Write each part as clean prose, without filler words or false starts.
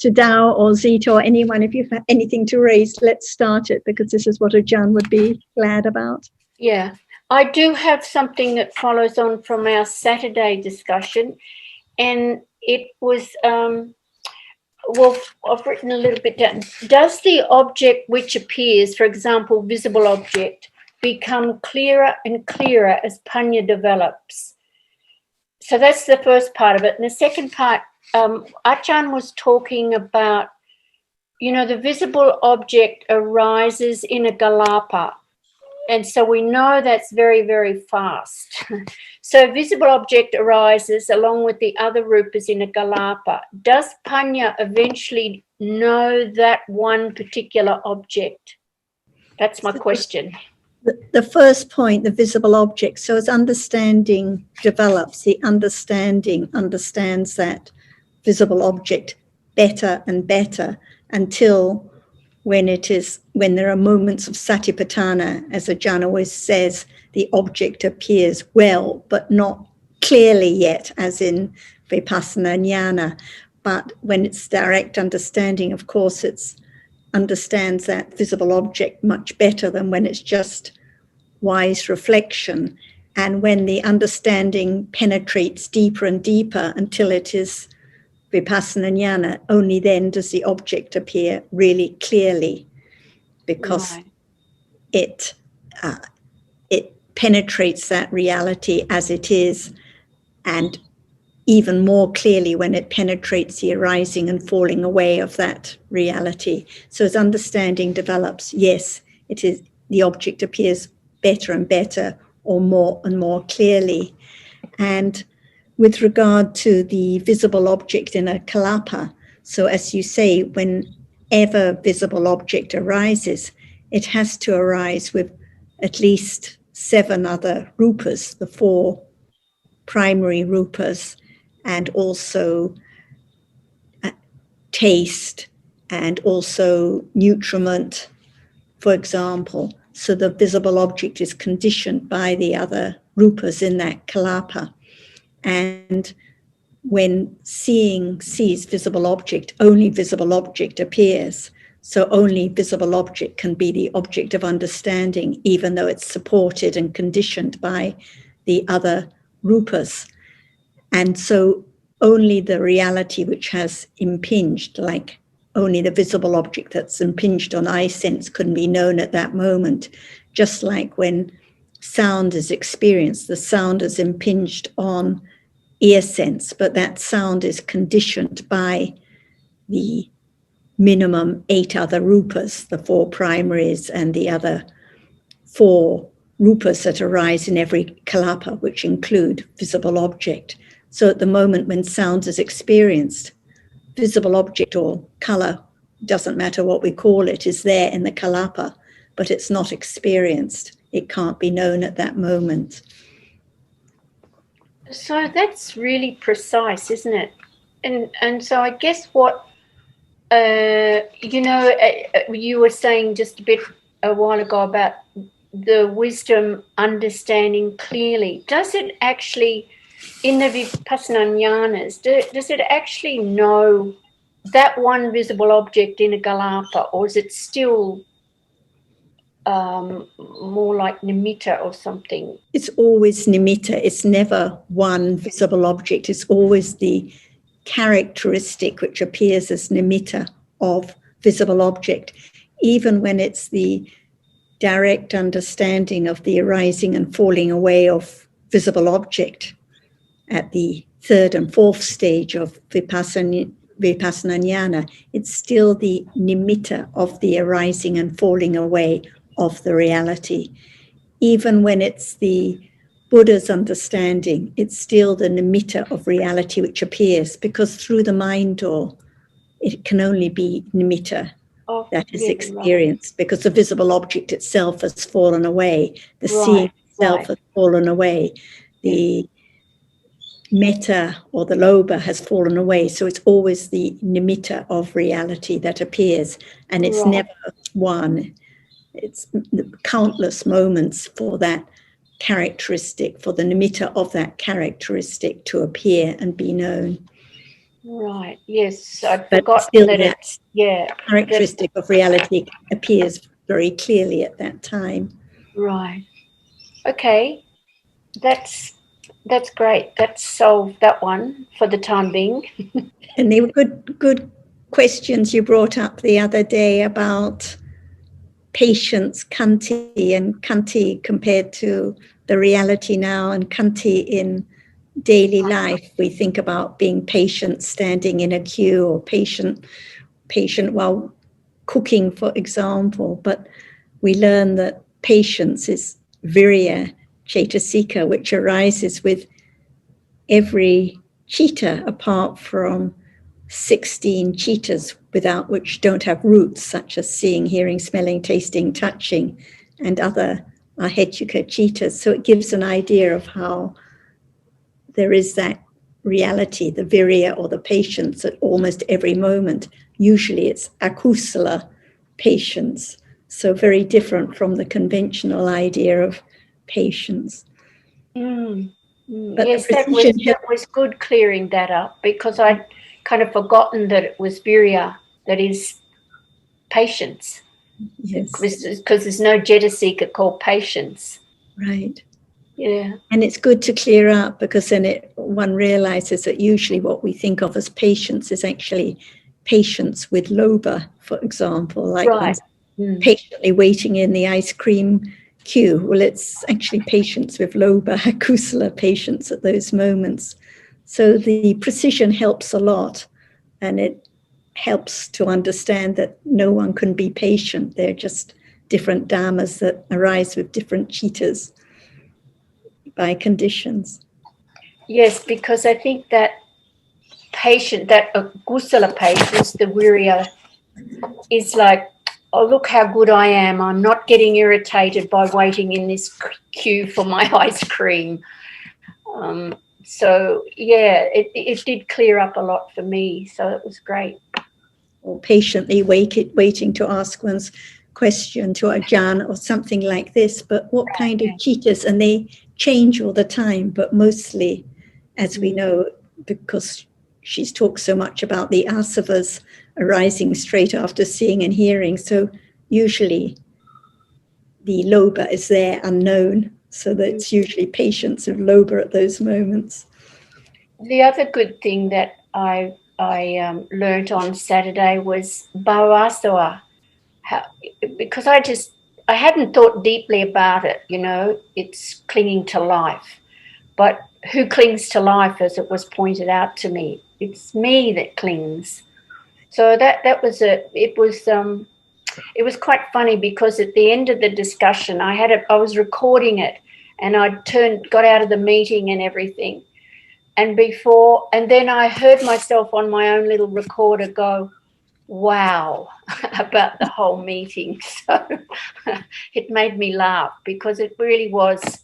to Dao or Zita or anyone, if you've anything to raise, let's start it, because this is what Ajahn would be glad about. Yeah, I do have something that follows on from our Saturday discussion, and it was, well, I've written a little bit down. Does the object which appears, for example, visible object, become clearer and clearer as Panya develops? So that's the first part of it. And the second part, Ajahn was talking about, the visible object arises in a galapa. And so we know that's very, very fast. So visible object arises along with the other rupas in a galapa. Does Panya eventually know that one particular object? That's my question. The first point, the visible object. So as understanding develops, the understanding understands that visible object better and better until when there are moments of satipatthana, as Ajahn always says, the object appears well, but not clearly yet, as in vipassana jnana. But when it's direct understanding, of course, it understands that visible object much better than when it's just wise reflection. And when the understanding penetrates deeper and deeper until it is vipassana jnana, only then does the object appear really clearly, because it penetrates that reality as it is, and even more clearly when it penetrates the arising and falling away of that reality. So as understanding develops, yes, it is, the object appears better and better, or more and more clearly. And with regard to the visible object in a kalapa, so as you say, whenever visible object arises, it has to arise with at least 7 other rupas, the 4 primary rupas, and also taste, and also nutriment, for example. So the visible object is conditioned by the other rupas in that kalapa. And when seeing sees visible object, only visible object appears. So only visible object can be the object of understanding, even though it's supported and conditioned by the other rupas. And so only the reality which has impinged, like only the visible object that's impinged on eye sense, can be known at that moment. Just like when sound is experienced, the sound is impinged on ear sense, but that sound is conditioned by the minimum 8 other rupas, the 4 primaries and the other 4 rupas that arise in every kalapa, which include visible object. So at the moment when sound is experienced, visible object or color, doesn't matter what we call it, is there in the kalapa, but it's not experienced. It can't be known at that moment. So that's really precise, isn't it? And so I guess what, you were saying just a while ago about the wisdom understanding clearly. Does it actually, in the vipassana jnanas, does it actually know that one visible object in a galapa, or is it still more like nimitta or something? It's always nimitta. It's never one visible object. It's always the characteristic which appears as nimitta of visible object, even when it's the direct understanding of the arising and falling away of visible object at the 3rd and 4th stage of vipassana jnana. It's still the nimitta of the arising and falling away of the reality. Even when it's the Buddha's understanding, it's still the nimitta of reality which appears, because through the mind door, it can only be nimitta that is experienced, because the visible object itself has fallen away, the seeing itself has fallen away, the metta or the lobha has fallen away. So it's always the nimitta of reality that appears, and it's never one. It's countless moments for that characteristic, for the nimitta of that characteristic to appear and be known. Right. Yes, I'd But forgotten still that that it's, yeah. characteristic of reality appears very clearly at that time. Right. Okay. That's great. That's solved that one for the time being. And they were good questions you brought up the other day about patience, Kanti, and Kanti compared to the reality now, and Kanti in daily life. We think about being patient standing in a queue, or patient while cooking, for example. But we learn that patience is virya cetasika, which arises with every chitta apart from 16 chittas, without which don't have roots, such as seeing, hearing, smelling, tasting, touching, and other ahetuka chittas. So it gives an idea of how there is that reality, the virya or the patience, at almost every moment. Usually it's akusala patience, so very different from the conventional idea of patience. Mm. But Yes, the precision that was good clearing that up, because I'd kind of forgotten that it was virya, that is patience. yes, Because there's no cetasika called patience. right. Yeah. And it's good to clear up, because then one realizes that usually what we think of as patience is actually patience with lobha, for example, like Right. patiently waiting in the ice cream queue. Well, it's actually patience with lobha, kusala patience at those moments. So the precision helps a lot, and it helps to understand that no one can be patient. They're just different dharmas that arise with different chittas by conditions. Yes, because I think that kusala patience, the virya, is like, oh, look how good I am. I'm not getting irritated by waiting in this queue for my ice cream. So, yeah, it did clear up a lot for me. So it was great. Or patiently waiting to ask one's question to Ajahn or something like this. But what kind of chittas? And they change all the time, but mostly, as we know, because she's talked so much about the asavas arising straight after seeing and hearing. So usually the lobha is there unknown. So that's usually patience of lobha at those moments. The other good thing that I learnt on Saturday was bhavasawa. Because I hadn't thought deeply about it, it's clinging to life. But who clings to life, as it was pointed out to me? It's me that clings. So that was it was quite funny, because at the end of the discussion, I was recording it, and got out of the meeting and everything. And then I heard myself on my own little recorder go, wow, about the whole meeting. So it made me laugh, because it really was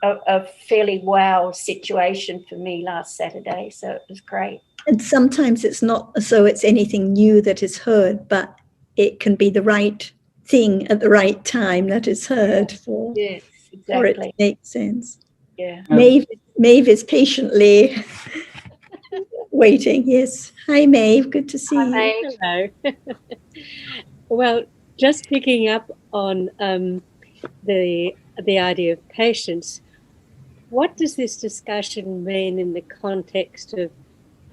a fairly wow situation for me last Saturday. So it was great. And sometimes it's not as though it's anything new that is heard, but it can be the right thing at the right time that is heard for it to make sense. Yeah. Maeve is patiently waiting. Yes. Hi, Maeve. Good to see you. Hello. Well, just picking up on the idea of patience, what does this discussion mean in the context of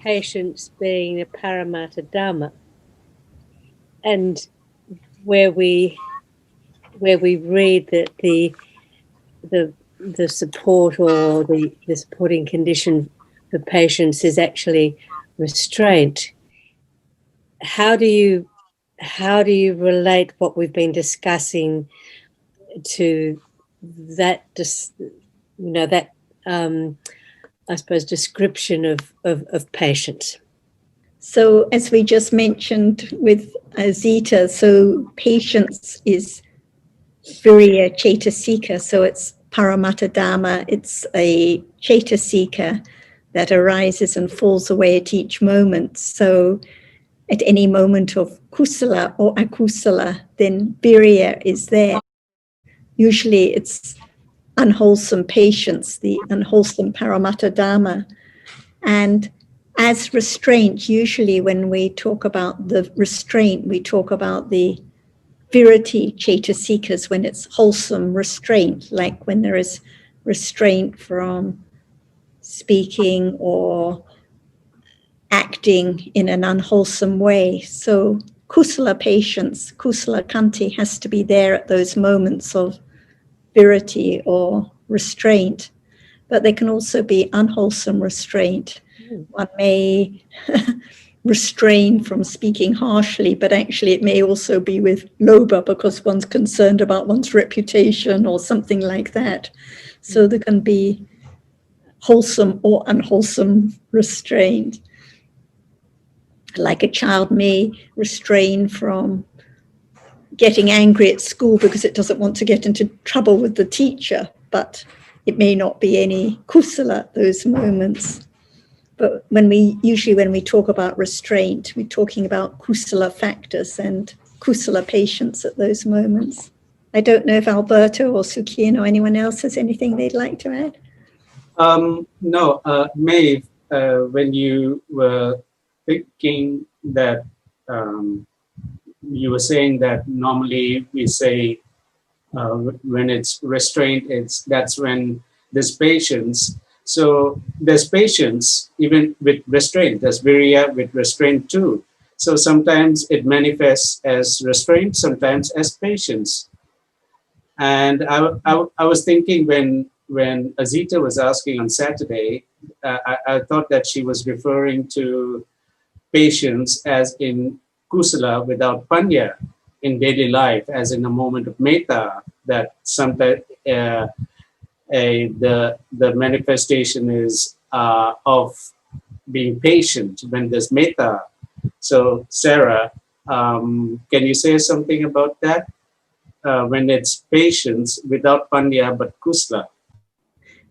patience being a Paramattha Dhamma, and where we read that the support, or the supporting condition for patience is actually restraint? How do you relate what we've been discussing to that, I suppose, description of patience? So, as we just mentioned with Zita, so patience is virya cetasika. So it's Paramattha Dhamma. It's a cetasika that arises and falls away at each moment. So at any moment of kusala or akusala, then virya is there. Usually it's unwholesome patience, the unwholesome Paramattha Dhamma. And as restraint, usually when we talk about the restraint, we talk about the virati cetasikas, when it's wholesome restraint, like when there is restraint from speaking or acting in an unwholesome way. So kusala patience, kusala kanti has to be there at those moments of virati or restraint. But there can also be unwholesome restraint. One may restrain from speaking harshly, but actually it may also be with lobha because one's concerned about one's reputation or something like that. So there can be wholesome or unwholesome restraint. Like a child may restrain from getting angry at school because it doesn't want to get into trouble with the teacher, but it may not be any kusala at those moments. But when we talk about restraint, we're talking about kusala factors and kusala patience at those moments. I don't know if Alberto or Sukian or anyone else has anything they'd like to add. No, Maeve, when you were thinking that you were saying that normally we say when it's restraint, that's when there's patience. So there's patience even with restraint. There's virya with restraint too. So sometimes it manifests as restraint, sometimes as patience. And I was thinking when Azita was asking on Saturday, I thought that she was referring to patience as in kusala without panya in daily life, as in a moment of metta, that sometimes the manifestation is of being patient when there's metta. So Sarah, can you say something about that? When it's patience without panya but kusala.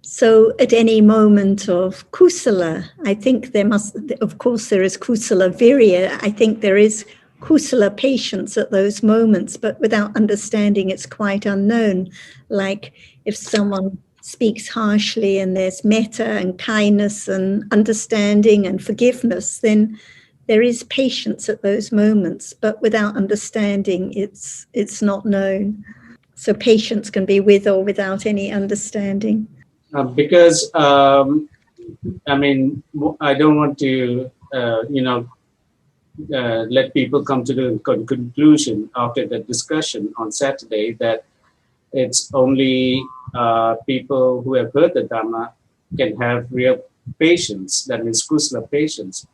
So at any moment of kusala, I think there must, of course, there is kusala virya. I think there is kusala patience at those moments, but without understanding, it's quite unknown. Like if someone speaks harshly and there's metta and kindness and understanding and forgiveness, then there is patience at those moments, but without understanding, it's not known. So patience can be with or without any understanding. Because I mean, I don't want to, let people come to the conclusion after the discussion on Saturday that it's only people who have heard the Dhamma can have real patience, that means kusala patience.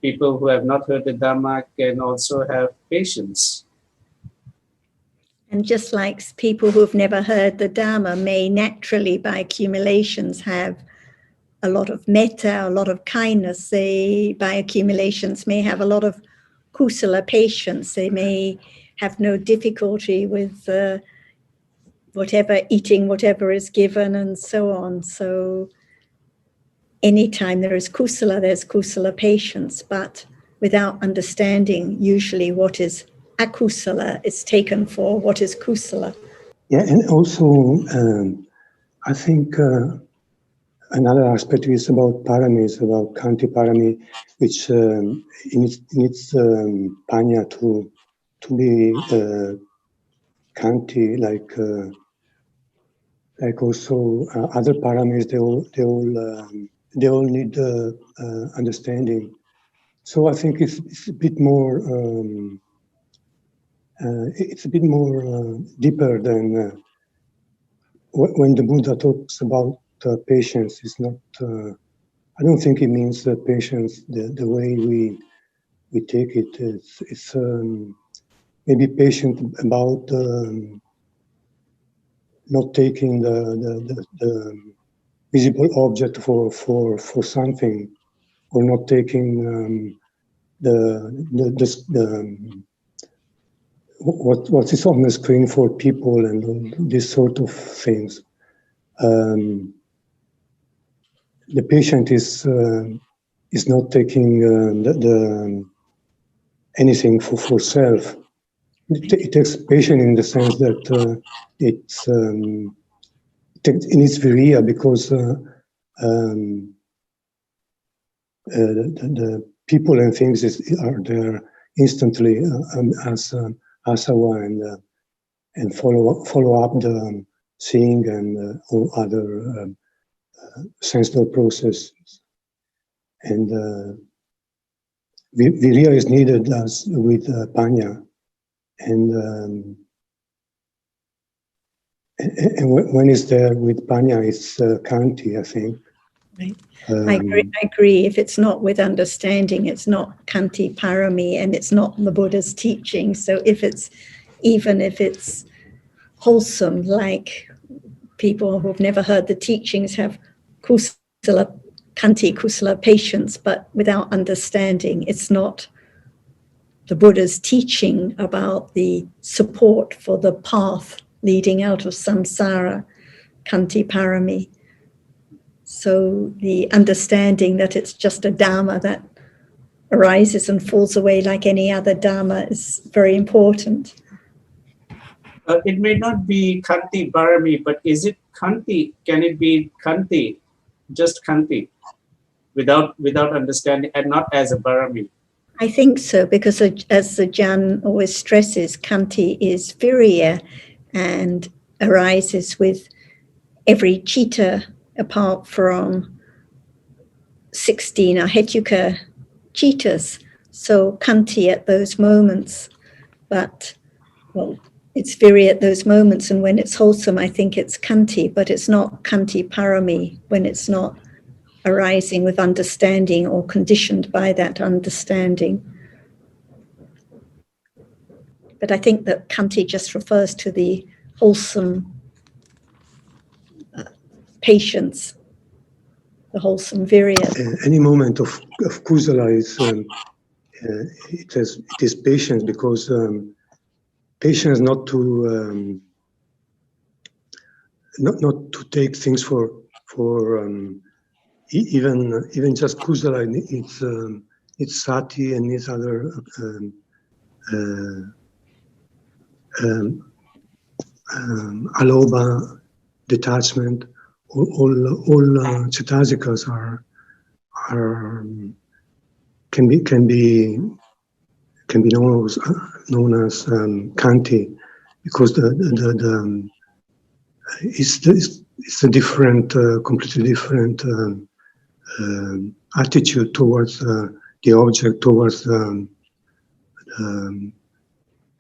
People who have not heard the Dhamma can also have patience. And just like people who have never heard the Dhamma may naturally, by accumulations, have a lot of metta, a lot of kindness, they, by accumulations, may have a lot of kusala patience. They may have no difficulty with eating whatever is given and so on. So anytime there is kusala, there's kusala patience, but without understanding usually what is akusala is taken for what is kusala. Yeah, and also I think another aspect is about paramis, about kanti parami, which needs panya to be kanti, like also other paramis. They all need understanding. So I think it's a bit more. It's a bit more deeper than when the Buddha talks about patience. It's not. I don't think it means patience the way we take it. It's maybe patient about not taking the visible object for something, or not taking what is on the screen for people and this sort of things. The patient is not taking anything for self. It takes patience in the sense that it needs viriya, because the people and things are there instantly as asawa and follow up the seeing and all other sensual processes. And Viriya is needed as with Panya. And when it's there with Panya, it's Kanti, I think. Right. I agree. If it's not with understanding, it's not Kanti Parami, and it's not the Buddha's teaching. So even if it's wholesome, like people who've never heard the teachings have kusala, Kanti kusala patience, but without understanding, it's not the Buddha's teaching about the support for the path leading out of samsara, Kanti Parami. So the understanding that it's just a Dhamma that arises and falls away like any other Dhamma is very important. It may not be Kanti Barami, but is it Kanti? Can it be Kanti, just Kanti, without understanding, and not as a Barami? I think so, because as the Ajahn always stresses, Kanti is virya and arises with every citta apart from 16 ahetuka cittas. So Kanti at those moments, but well, it's virya at those moments, and when it's wholesome, I think it's Kanti, but it's not Kanti Parami when it's not arising with understanding or conditioned by that understanding. But I think that Kanti just refers to the wholesome patience, the wholesome virya. Any moment of kusala is it is patience, because patience not to not to take things for even just kusala. It's sati and its other aloba, detachment. All chittajikas are can be known as kanti, because it's a different, completely different attitude towards the object, towards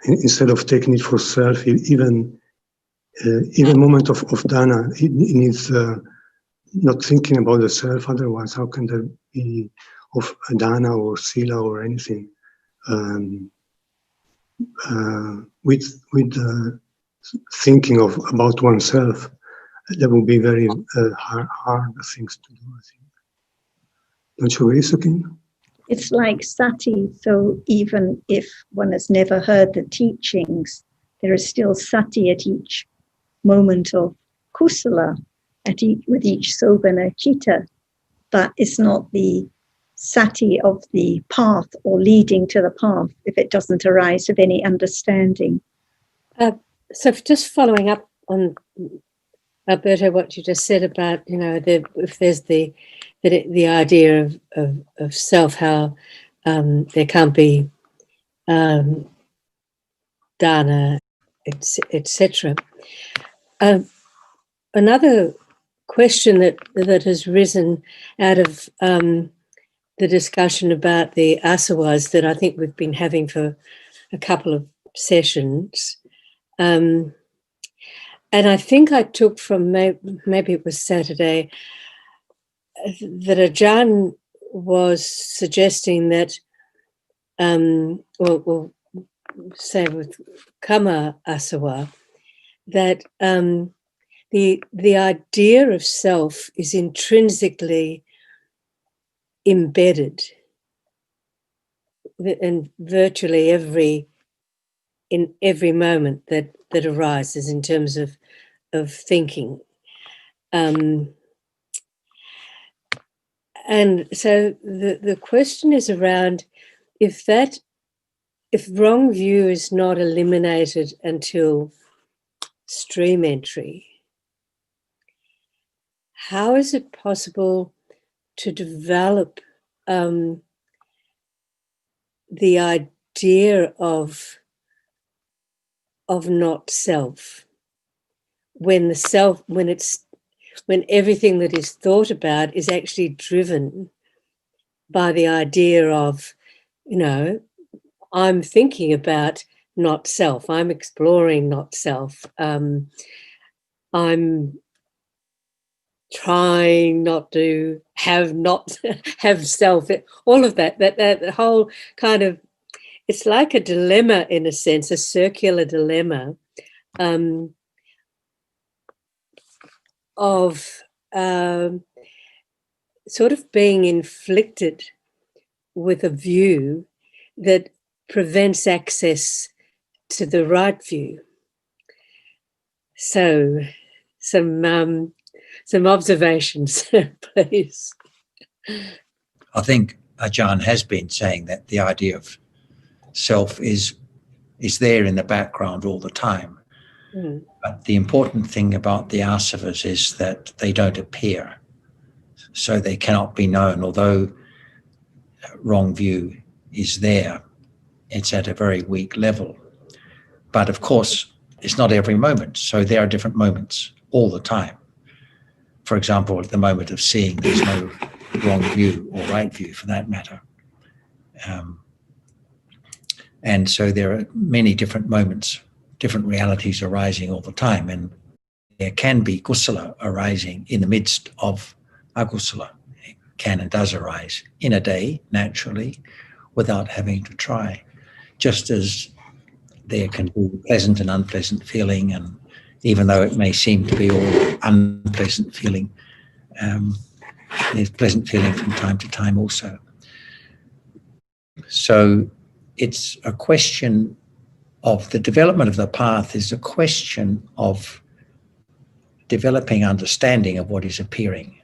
instead of taking it for self. Even moment of dana, it needs not thinking about the self. Otherwise, how can there be of dana or sila or anything with thinking about oneself? That would be very hard things to do, I think. Don't you agree, Sukin? It's like sati. So even if one has never heard the teachings, there is still sati at each moment of kusala, with each sobhana citta. But it's not the sati of the path or leading to the path if it doesn't arise of any understanding. So just following up on Alberto, what you just said about, if there's the idea of self, how there can't be dana, etc. Another question that has risen out of the discussion about the asawas that I think we've been having for a couple of sessions, and I think I took from maybe it was Saturday that Ajahn was suggesting that, we'll say with Kama Asawa, that the idea of self is intrinsically embedded in virtually in every moment that arises in terms of thinking. And so the question is around if wrong view is not eliminated until stream entry, how is it possible to develop the idea of not self, when everything that is thought about is actually driven by the idea of, I'm thinking about not self, I'm exploring not self, I'm trying not to have self, all of that whole kind of, it's like a dilemma in a sense, a circular dilemma of sort of being inflicted with a view that prevents access to the right view. So some observations, please. I think Ajahn has been saying that the idea of self is there in the background all the time. Mm. But the important thing about the asavas is that they don't appear, so they cannot be known. Although wrong view is there, it's at a very weak level. But of course, it's not every moment. So there are different moments all the time. For example, at the moment of seeing, there's no wrong view or right view for that matter. And so there are many different moments, different realities arising all the time. And there can be kusala arising in the midst of akusala. It can and does arise in a day, naturally, without having to try. Just as there can be pleasant and unpleasant feeling, and even though it may seem to be all unpleasant feeling, there's pleasant feeling from time to time also. So it's a question of the development of the path is a question of developing understanding of what is appearing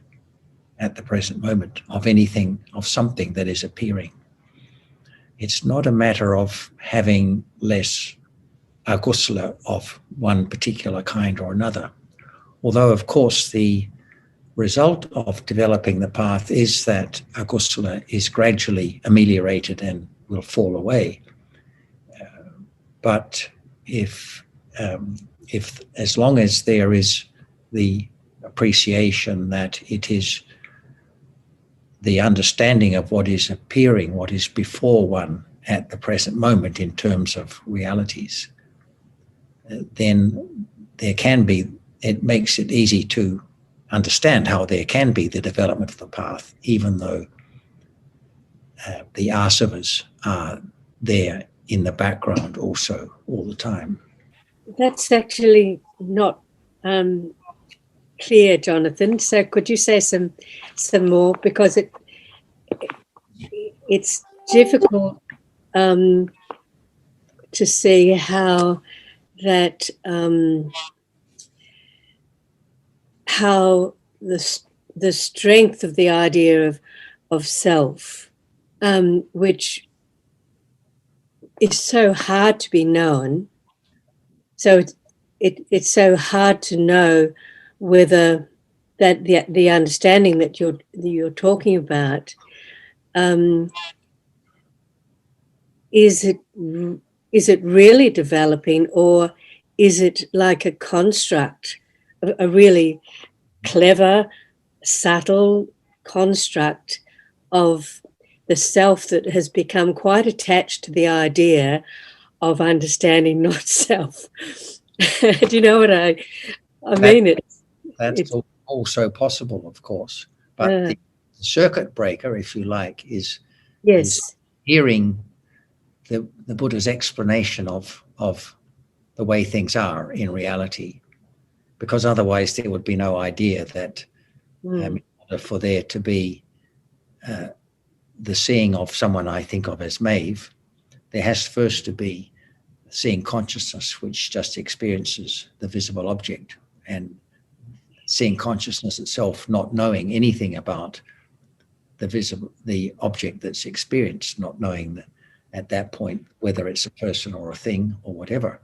at the present moment, of anything, of something that is appearing. It's not a matter of having less akusala of one particular kind or another. Although, of course, the result of developing the path is that akusala is gradually ameliorated and will fall away. But if as long as there is the appreciation that it is the understanding of what is appearing, what is before one at the present moment in terms of realities, then there can be, it makes it easy to understand how there can be the development of the path, even though the asavas are there in the background also all the time. That's actually not clear, Jonathan. So could you say some more, because it's difficult to see how that how the strength of the idea of self, which is so hard to be known. So it's so hard to know whether that the understanding that you're talking about, is it really developing, or is it like a construct, a really clever, subtle construct of the self that has become quite attached to the idea of understanding not self? Do you know what I mean? That's also possible, of course. But the circuit breaker, if you like, is hearing the Buddha's explanation of the way things are in reality, because otherwise there would be no idea that in order for there to be the seeing of someone I think of as Maeve, there has first to be seeing consciousness, which just experiences the visible object, and seeing consciousness itself not knowing anything about the object that's experienced, not knowing that at that point whether it's a person or a thing or whatever,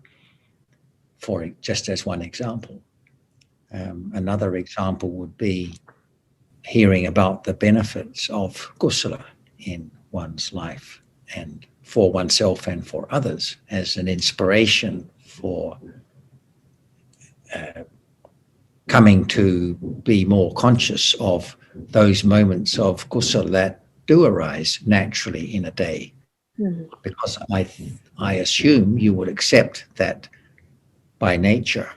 for just as one example. Another example would be hearing about the benefits of kusala in one's life and for oneself and for others as an inspiration for coming to be more conscious of those moments of kusala that do arise naturally in a day. Mm. Because I assume you would accept that by nature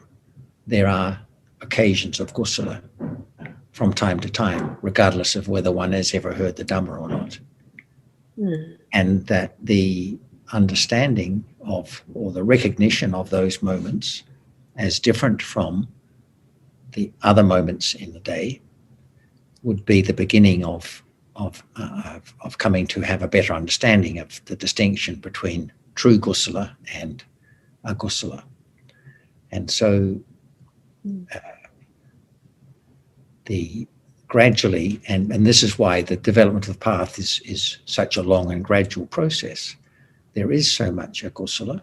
there are occasions of kusala from time to time, regardless of whether one has ever heard the Dhamma or not. Mm. And that the understanding of, or the recognition of those moments as different from the other moments in the day would be the beginning of coming to have a better understanding of the distinction between true kusala and akusala. And so the gradually, and this is why the development of the path is such a long and gradual process. There is so much akusala.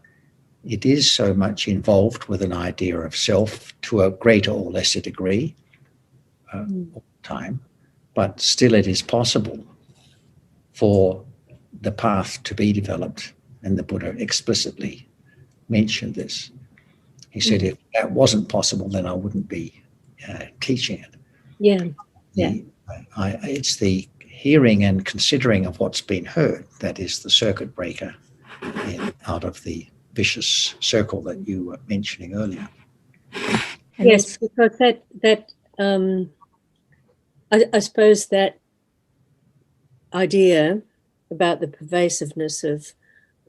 It is so much involved with an idea of self to a greater or lesser degree all the time, but still it is possible for the path to be developed, and the Buddha explicitly mentioned this. He said, if that wasn't possible, then I wouldn't be teaching it. Yeah. It's the hearing and considering of what's been heard that is the circuit breaker out of the vicious circle that you were mentioning earlier. And Yes, also, because that I suppose that idea about the pervasiveness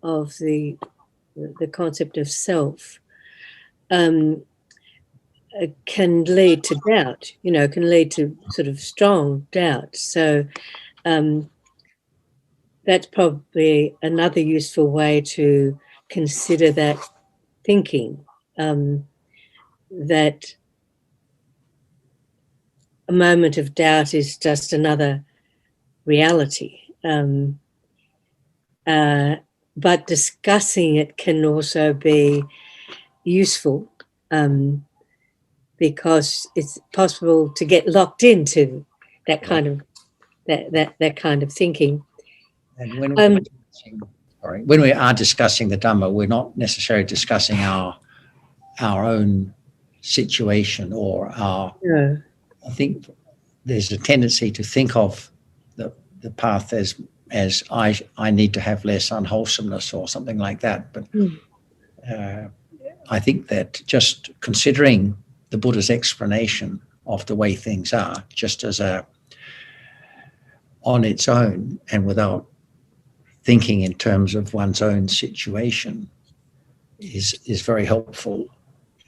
of the concept of self can lead to doubt, can lead to sort of strong doubt. So that's probably another useful way to consider that thinking, that a moment of doubt is just another reality. But discussing it can also be useful because it's possible to get locked into that kind of that kind of thinking. And when we are discussing the Dhamma, we're not necessarily discussing our own situation or our. Yeah. I think there's a tendency to think of the path as I need to have less unwholesomeness or something like that. But I think that just considering the Buddha's explanation of the way things are, just as on its own and without thinking in terms of one's own situation, is very helpful.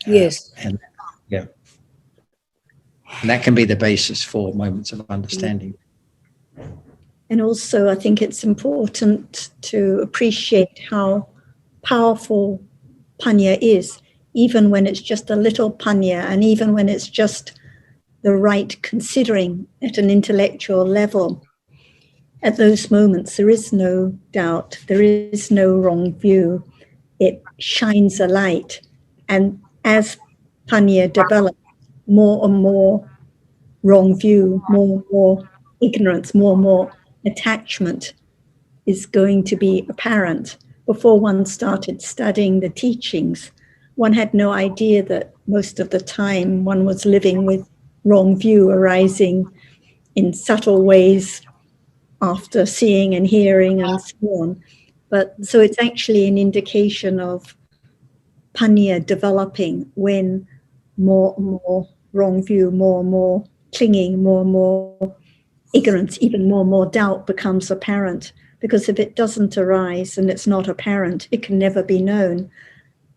Yes. And that can be the basis for moments of understanding. and also, I think it's important to appreciate how powerful panya is, even when it's just a little panya, and even when it's just the right considering at an intellectual level. At those moments, there is no doubt, there is no wrong view. It shines a light. And as panya develops, more and more wrong view, more and more ignorance, more and more attachment is going to be apparent. Before one started studying the teachings, one had no idea that most of the time one was living with wrong view arising in subtle ways after seeing and hearing and so on. But so it's actually an indication of panya developing when more and more wrong view, more and more clinging, more and more ignorance, even more and more doubt becomes apparent. Because if it doesn't arise and it's not apparent, it can never be known.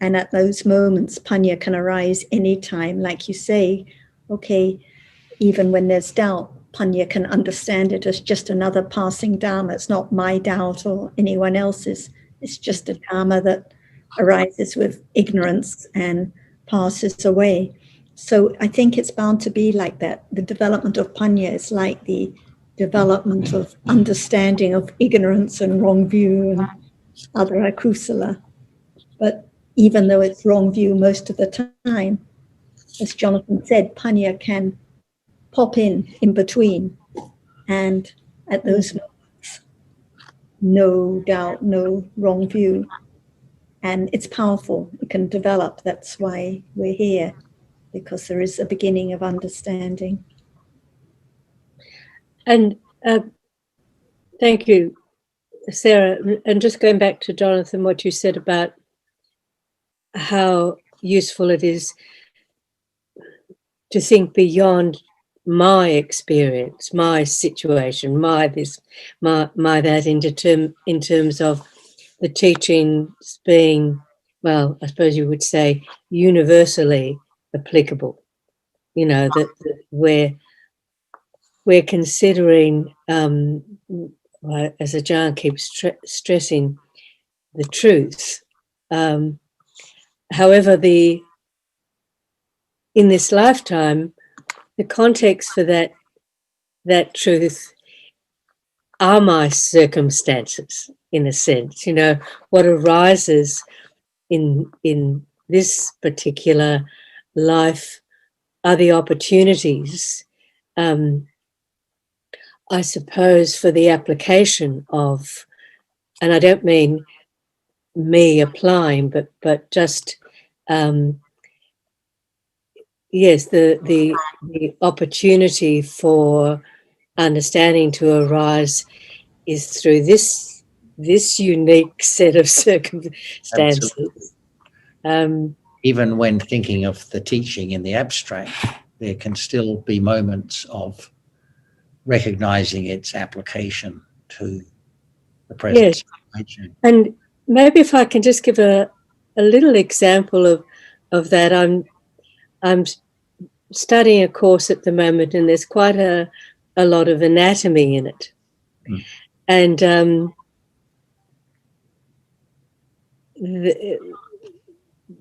And at those moments, panya can arise anytime. Like you say, okay, even when there's doubt, panya can understand it as just another passing dharma. It's not my doubt or anyone else's. It's just a dharma that arises with ignorance and passes away. So I think it's bound to be like that. The development of panya is like the development of understanding of ignorance and wrong view and other akusala. But even though it's wrong view most of the time, as Jonathan said, panya can pop in between. And at those moments, no doubt, no wrong view. And it's powerful. It can develop. That's why we're here, because there is a beginning of understanding. And thank you, Sarah. And just going back to Jonathan, what you said about how useful it is to think beyond my experience, my situation, my this, my that, in terms of the teachings being, well, I suppose you would say, universally applicable. You know, that we're considering, as Ajahn keeps stressing, the truth. However, in this lifetime, the context for that truth are my circumstances, in a sense. You know, what arises in this particular life are the opportunities, I suppose, for the application of, and I don't mean me applying, but just yes, the opportunity for understanding to arise is through this unique set of circumstances. Even when thinking of the teaching in the abstract, there can still be moments of recognizing its application to the present situation. And maybe if I can just give a little example of that. I'm studying a course at the moment, and there's quite a lot of anatomy in it. And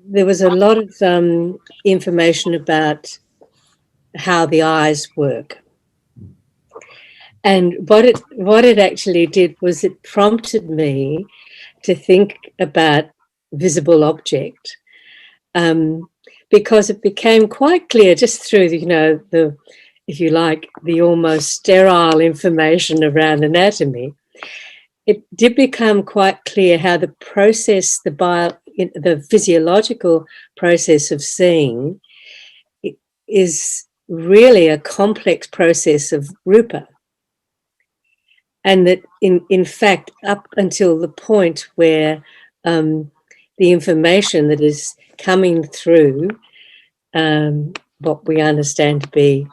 there was a lot of information about how the eyes work. And what it actually did was it prompted me to think about visible object, because it became quite clear just through the if you like, the almost sterile information around anatomy. It did become quite clear how the process, the physiological process of seeing is really a complex process of rupa. And that in fact, up until the point where the information that is coming through what we understand to be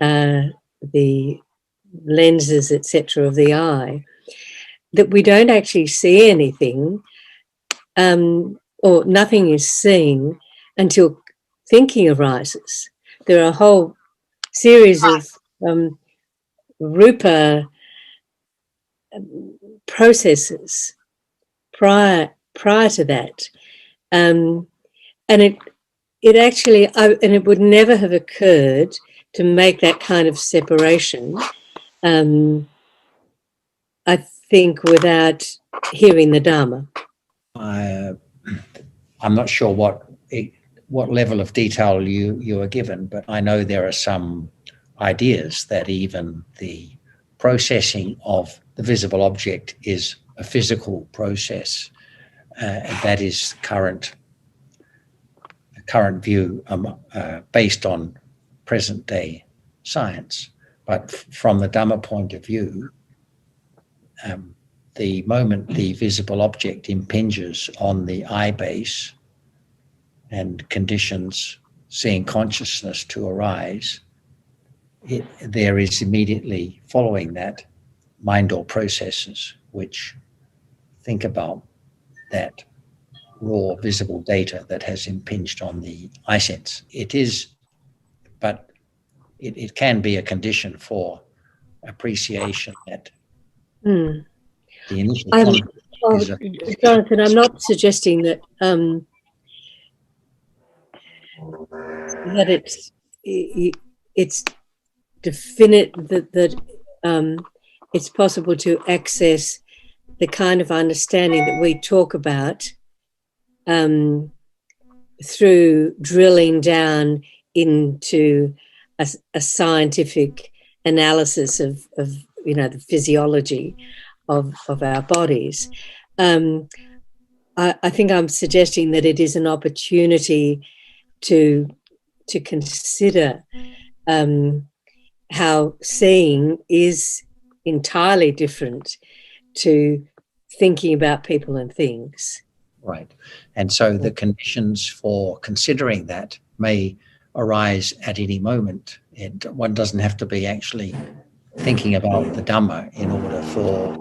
the lenses, etc., of the eye, that we don't actually see anything, or nothing is seen until thinking arises. There are a whole series of rupa processes prior to that, and it actually, and it would never have occurred to make that kind of separation, I think, without hearing the Dhamma. I'm not sure what level of detail you are given, but I know there are some ideas that even the processing of the visible object is a physical process. That is current view based on present day science. But from the Dhamma point of view, the moment the visible object impinges on the eye base and conditions seeing consciousness to arise, there is immediately following that mind or processes which think about that raw visible data that has impinged on the eye sense. But it can be a condition for appreciation that the initial Jonathan, I'm not suggesting that that it's definite that it's possible to access the kind of understanding that we talk about through drilling down into a scientific analysis of the physiology. of our bodies. I think I'm suggesting that it is an opportunity to consider how seeing is entirely different to thinking about people and things. Right. And so the conditions for considering that may arise at any moment. And one doesn't have to be actually thinking about the Dhamma in order for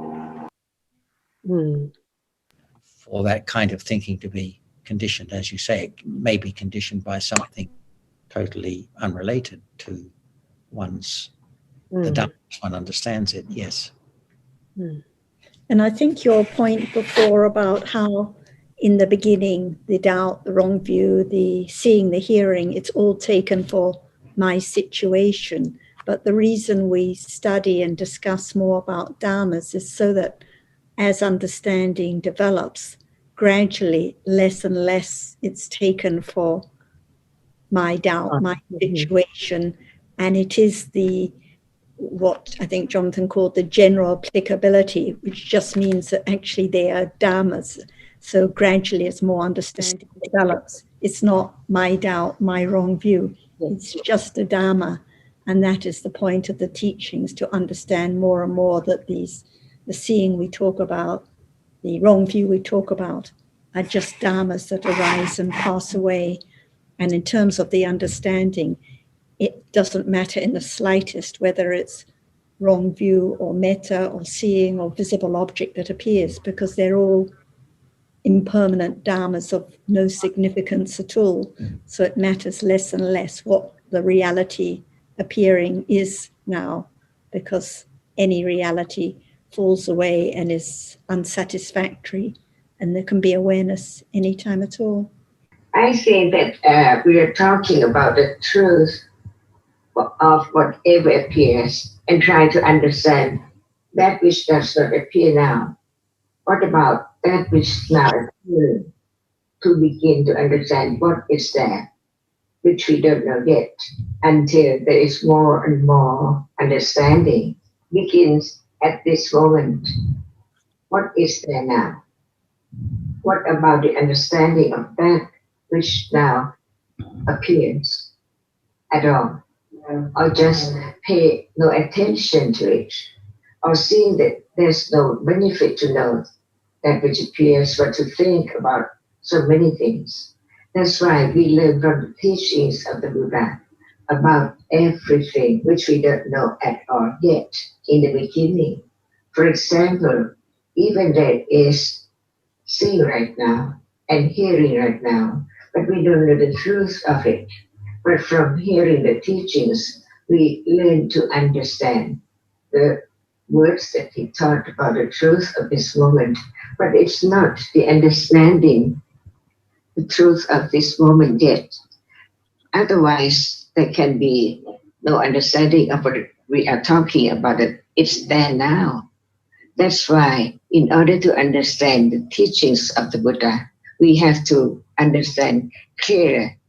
that kind of thinking to be conditioned. As you say, it may be conditioned by something totally unrelated to one's the Dhamma as one understands it. Yes. And I think your point before about how in the beginning, the doubt, the wrong view, the seeing, the hearing, it's all taken for my situation. But the reason we study and discuss more about dharmas is so that as understanding develops, gradually less and less it's taken for my doubt, my situation. And it is what I think Jonathan called the general applicability, which just means that actually they are dharmas. So gradually as more understanding develops, it's not my doubt, my wrong view. It's just a dharma. And that is the point of the teachings, to understand more and more that the seeing we talk about, the wrong view we talk about, are just dharmas that arise and pass away. And in terms of the understanding, it doesn't matter in the slightest whether it's wrong view or metta or seeing or visible object that appears, because they're all impermanent dharmas of no significance at all. So it matters less and less what the reality appearing is now, because any reality falls away and is unsatisfactory, and there can be awareness anytime at all. I think that we are talking about the truth of whatever appears and trying to understand that which does not appear now. What about that which now appears, to begin to understand what is there, which we don't know yet, until there is more and more understanding begins at this moment. What is there now? What about the understanding of that which now appears at all? Or just pay no attention to it, or seeing that there's no benefit to know that which appears, but to think about so many things. That's why we learn from the teachings of the Buddha about everything which we don't know at all yet in the beginning. For example, even there is seeing right now and hearing right now, but we don't know the truth of it. But from hearing the teachings, we learn to understand the words that he taught about the truth of this moment. But it's not the understanding the truth of this moment yet. Otherwise, there can be no understanding of what we are talking about. It's there now. That's why, in order to understand the teachings of the Buddha, we have to understand clearly.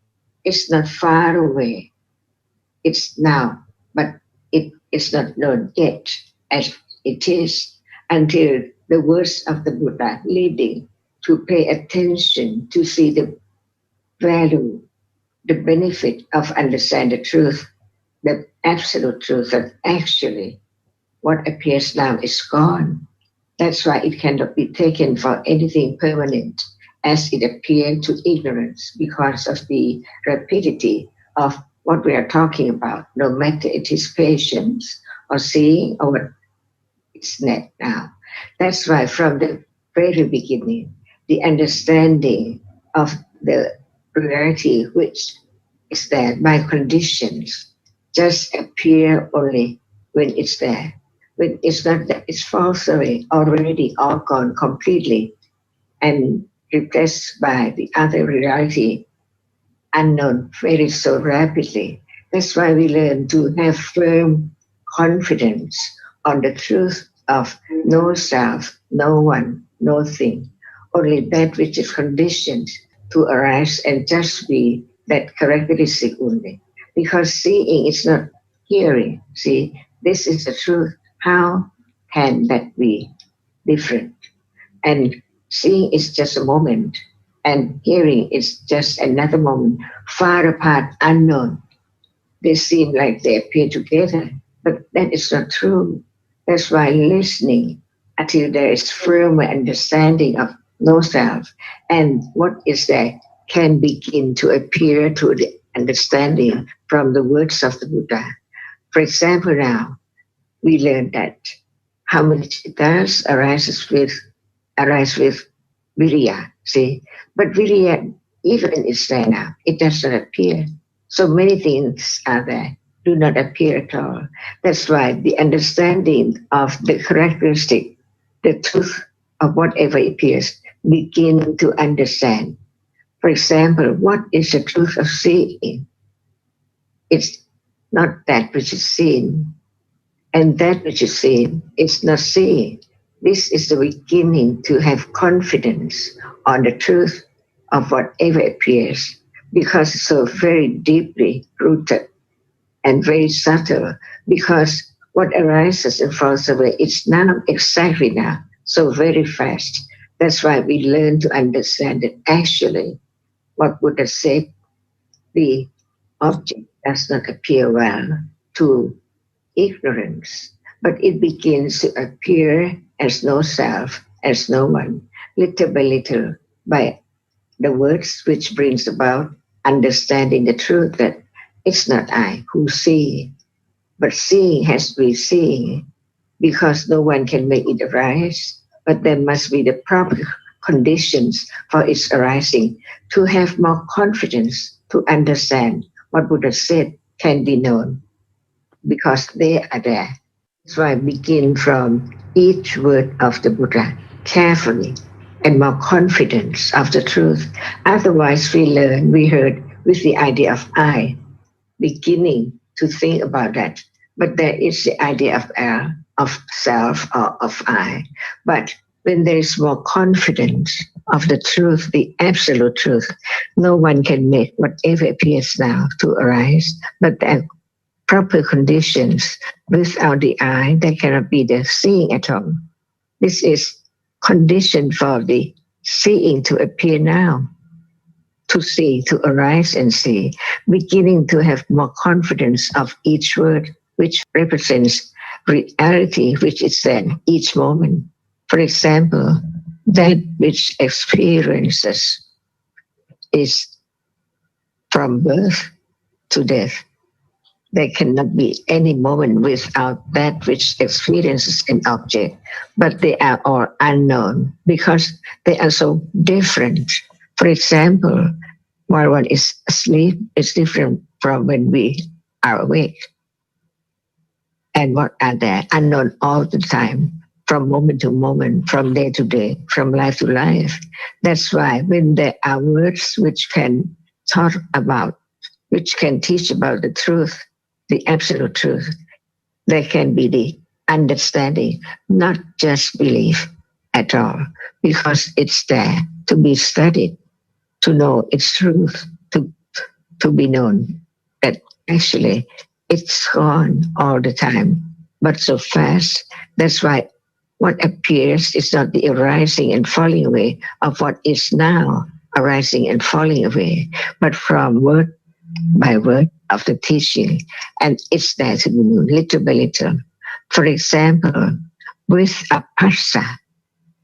It's not far away. It's now, but it's not known yet as it is, until the words of the Buddha leading to pay attention to see the value, the benefit of understanding the truth, the absolute truth that actually what appears now is gone. That's why it cannot be taken for anything permanent, as it appeared to ignorance because of the rapidity of what we are talking about, no matter it is patience or seeing or what it's not now. That's why from the very beginning, the understanding of the reality which is there by conditions just appear only when it's there. When it's not that, it's falls away, already all gone completely and replaced by the other reality unknown very so rapidly. That's why we learn to have firm confidence on the truth of no self, no one, no thing, only that which is conditioned to arise and just be that characteristic only. Because seeing is not hearing. See, this is the truth. How can that be? different. And seeing is just a moment, and hearing is just another moment, far apart, unknown. They seem like they appear together, but that is not true. That's why listening until there is firm understanding of no self and what is there can begin to appear to the understanding from the words of the Buddha. For example, now we learn that how many chitas arise with viriya, see? But viriya, even it's there now, it does not appear. So many things are there, do not appear at all. That's why the understanding of the characteristic, the truth of whatever appears, begin to understand. For example, what is the truth of seeing? It's not that which is seen, and that which is seen is not seen. This is the beginning to have confidence on the truth of whatever appears, because it's so very deeply rooted and very subtle, because what arises and falls away, it's now exactly now, so very fast. That's why we learn to understand that actually what Buddha said, the object does not appear well to ignorance, but it begins to appear as no self, as no one, little by little, by the words which brings about understanding the truth that it's not I who see, but seeing has to be seeing, because no one can make it arise, but there must be the proper conditions for its arising to have more confidence to understand what Buddha said can be known, because they are there. That's why I begin from each word of the Buddha carefully and more confidence of the truth. Otherwise, we heard with the idea of I, beginning to think about that. But there is the idea of self or of I. But when there is more confidence of the truth, the absolute truth, no one can make whatever appears now to arise, but there proper conditions. Without the eye, there cannot be the seeing at all. This is condition for the seeing to appear now, to see, to arise and see, beginning to have more confidence of each word, which represents reality, which is there each moment. For example, that which experiences is from birth to death. There cannot be any moment without that which experiences an object, but they are all unknown because they are so different. For example, while one is asleep, it's different from when we are awake. And what are there? Unknown all the time, from moment to moment, from day to day, from life to life. That's why when there are words which can talk about, which can teach about the truth, the absolute truth, there can be the understanding, not just belief at all, because it's there to be studied, to know its truth, to be known that actually it's gone all the time, but so fast. That's why what appears is not the arising and falling away of what is now arising and falling away, but from word by word of the teaching, and it's there to be known little by little. For example, with a parsa,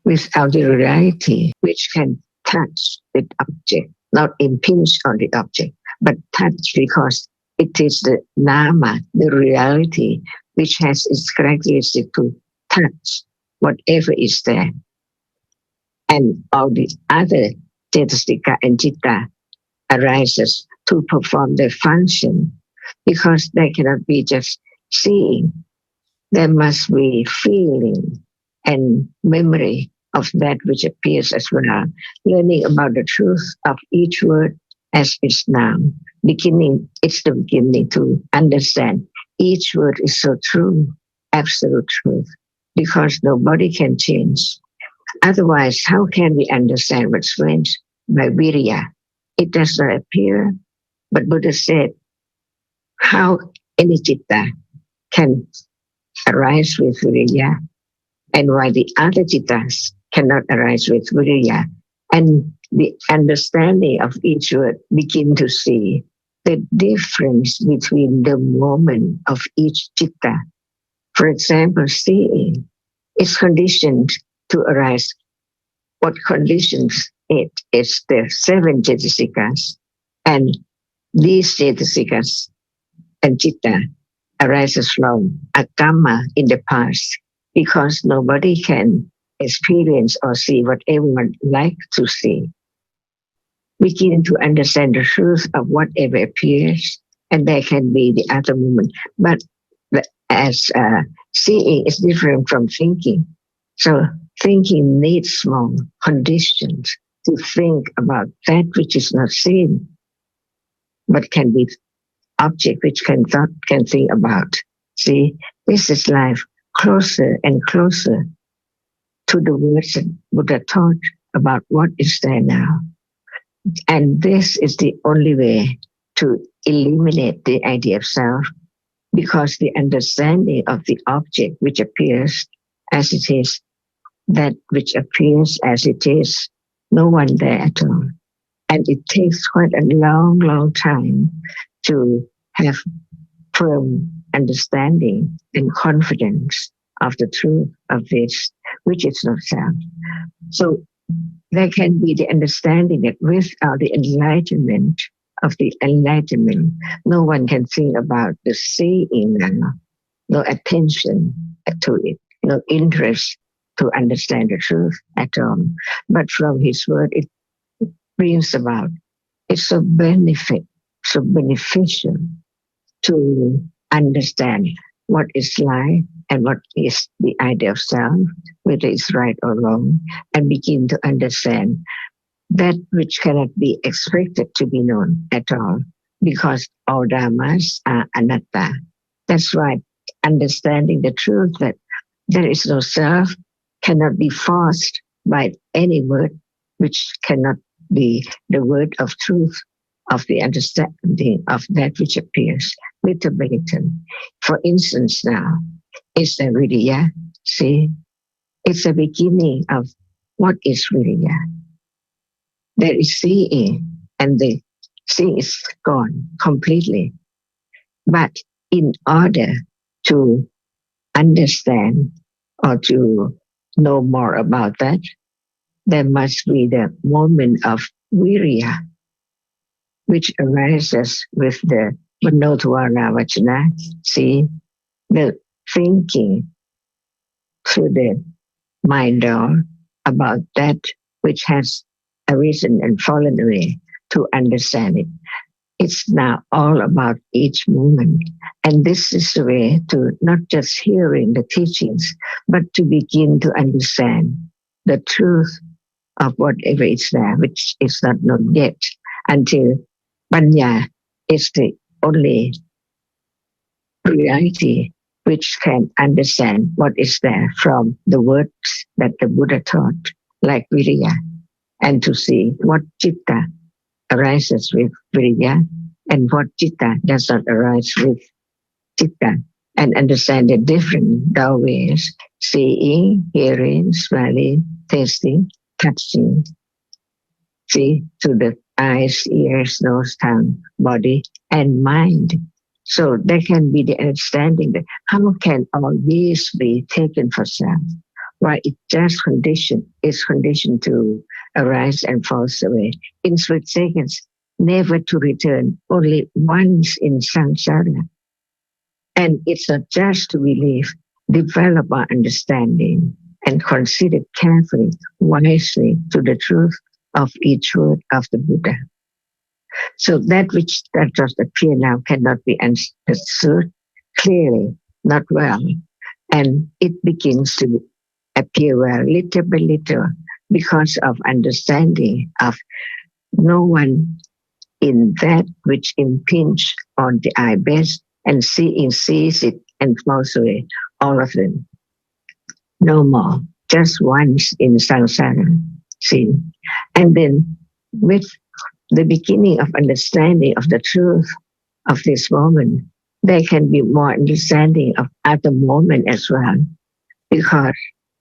without the reality which can touch the object, not impinge on the object, but touch because it is the nama, the reality, which has its characteristic to touch whatever is there. And all the other cetasika and citta arises to perform their function, because they cannot be just seeing. There must be feeling and memory of that which appears as well, learning about the truth of each word as its noun. It's the beginning to understand each word is so true, absolute truth, because nobody can change. Otherwise, how can we understand what's meant by virya? It does not appear, but Buddha said, how any citta can arise with virya? and why the other chittas cannot arise with viriya. And the understanding of each word begin to see the difference between the moment of each chitta. For example, seeing is conditioned to arise. What conditions it is the 7 cetasikas, and these cetasikas and chitta arises from a karma in the past, because nobody can experience or see what everyone likes to see. Begin to understand the truth of whatever appears, and there can be the other moment. But as seeing is different from thinking, so thinking needs more conditions to think about that which is not seen, but can be object which can think about. See, this is life closer and closer to the words that Buddha taught about what is there now. And this is the only way to eliminate the idea of self, because the understanding of the object which appears as it is, that which appears as it is, no one there at all. And it takes quite a long, long time to have firm understanding and confidence of the truth of this, which is not self. So there can be the understanding that without the enlightenment of the enlightenment, no one can think about the seeing now, no attention to it, no interest to understand the truth at all. But from his word, it brings about, it's so beneficial to understand what is life and what is the idea of self, whether it's right or wrong, and begin to understand that which cannot be expected to be known at all, because all dhammas are anatta. That's right. Understanding the truth that there is no self cannot be forced by any word, which cannot be the word of truth, of the understanding of that which appears little by little. For instance, now, is the viriya. See, it's the beginning of what is viriya. There is seeing, and the seeing is gone completely. But in order to understand or to know more about that, there must be the moment of viriya, which arises with the manodvara vachana, see, the thinking through the mind door about that which has arisen and fallen away, to understand it. It's now all about each moment. And this is the way to not just hearing the teachings, but to begin to understand the truth of whatever is there, which is not known yet, until Panya is the only reality which can understand what is there from the words that the Buddha taught, like viriya, and to see what citta arises with viriya and what citta does not arise with citta, and understand the different doorways: seeing, hearing, smelling, tasting, touching. See, to the eyes, ears, nose, tongue, body, and mind. So there can be the understanding that how can all these be taken for self? Why it just is conditioned to arise and falls away in split seconds, never to return, only once in samsara. And it's not just to believe, develop our understanding and consider carefully, wisely to the truth of each word of the Buddha. So that which that just appear now cannot be understood clearly, not well. And it begins to appear well little by little because of understanding of no one in that which impinge on the eye best, and seeing sees it and falls away, all of them. No more, just once in samsara, see. And then with the beginning of understanding of the truth of this moment, there can be more understanding of other moment as well, because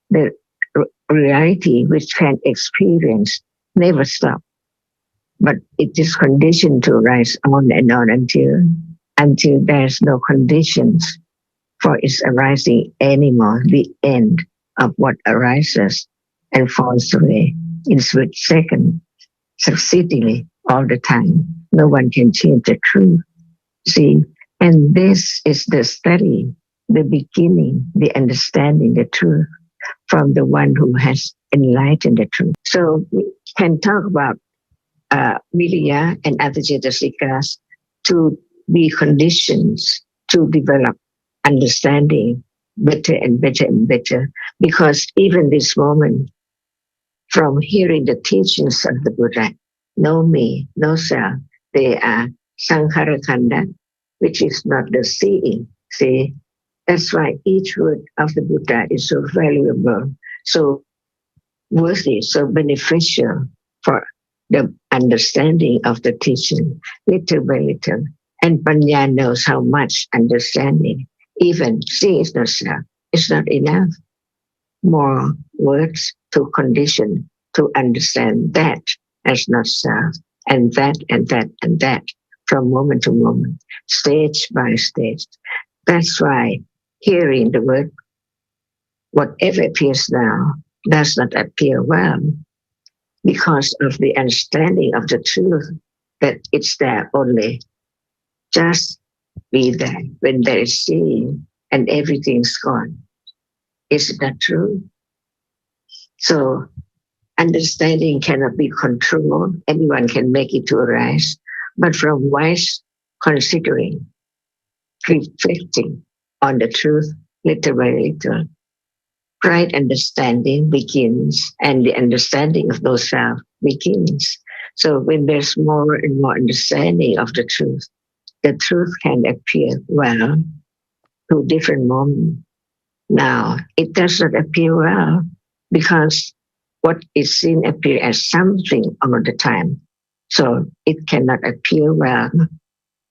the reality which can experience never stop, but it is conditioned to rise on and on until there's no conditions for its arising anymore. The end of what arises and falls away in split second, succeedingly all the time. No one can change the truth. See, and this is the study, the beginning, the understanding the truth from the one who has enlightened the truth. So we can talk about Viriya and other Cetasikas to be conditions to develop understanding better and better and better. Because even this moment, from hearing the teachings of the Buddha, no me, no self, they are sankhara khanda, which is not the seeing. See, that's why each word of the Buddha is so valuable, so worthy, so beneficial for the understanding of the teaching, little by little. And Panya knows how much understanding, even seeing is not self, it's not enough. More words to condition to understand that as not self, and that and that and that from moment to moment, stage by stage. That's why hearing the word, whatever appears now, does not appear well, because of the understanding of the truth that it's there only. Just be there when there is seeing and everything's gone. Is that true? So understanding cannot be controlled. Anyone can make it to arise. But from wise considering, reflecting on the truth little by little, right understanding begins, and the understanding of those self begins. So when there's more and more understanding of the truth can appear well to different moments. Now, it does not appear well because what is seen appear as something all the time. So it cannot appear well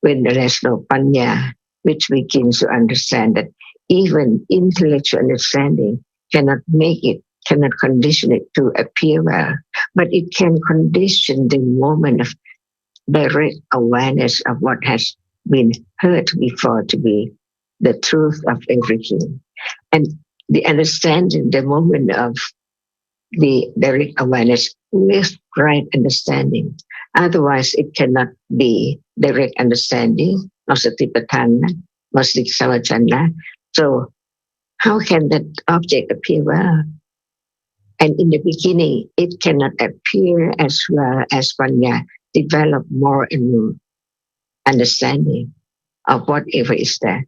when there is no panya, which begins to understand that even intellectual understanding cannot make it, cannot condition it to appear well, but it can condition the moment of direct awareness of what has been heard before to be the truth of everything. And the understanding, the moment of the direct awareness with right understanding. Otherwise, it cannot be direct understanding, or satipatthana, or samachana. So how can that object appear well? And in the beginning, it cannot appear as well as panya, develop more and more understanding of whatever is there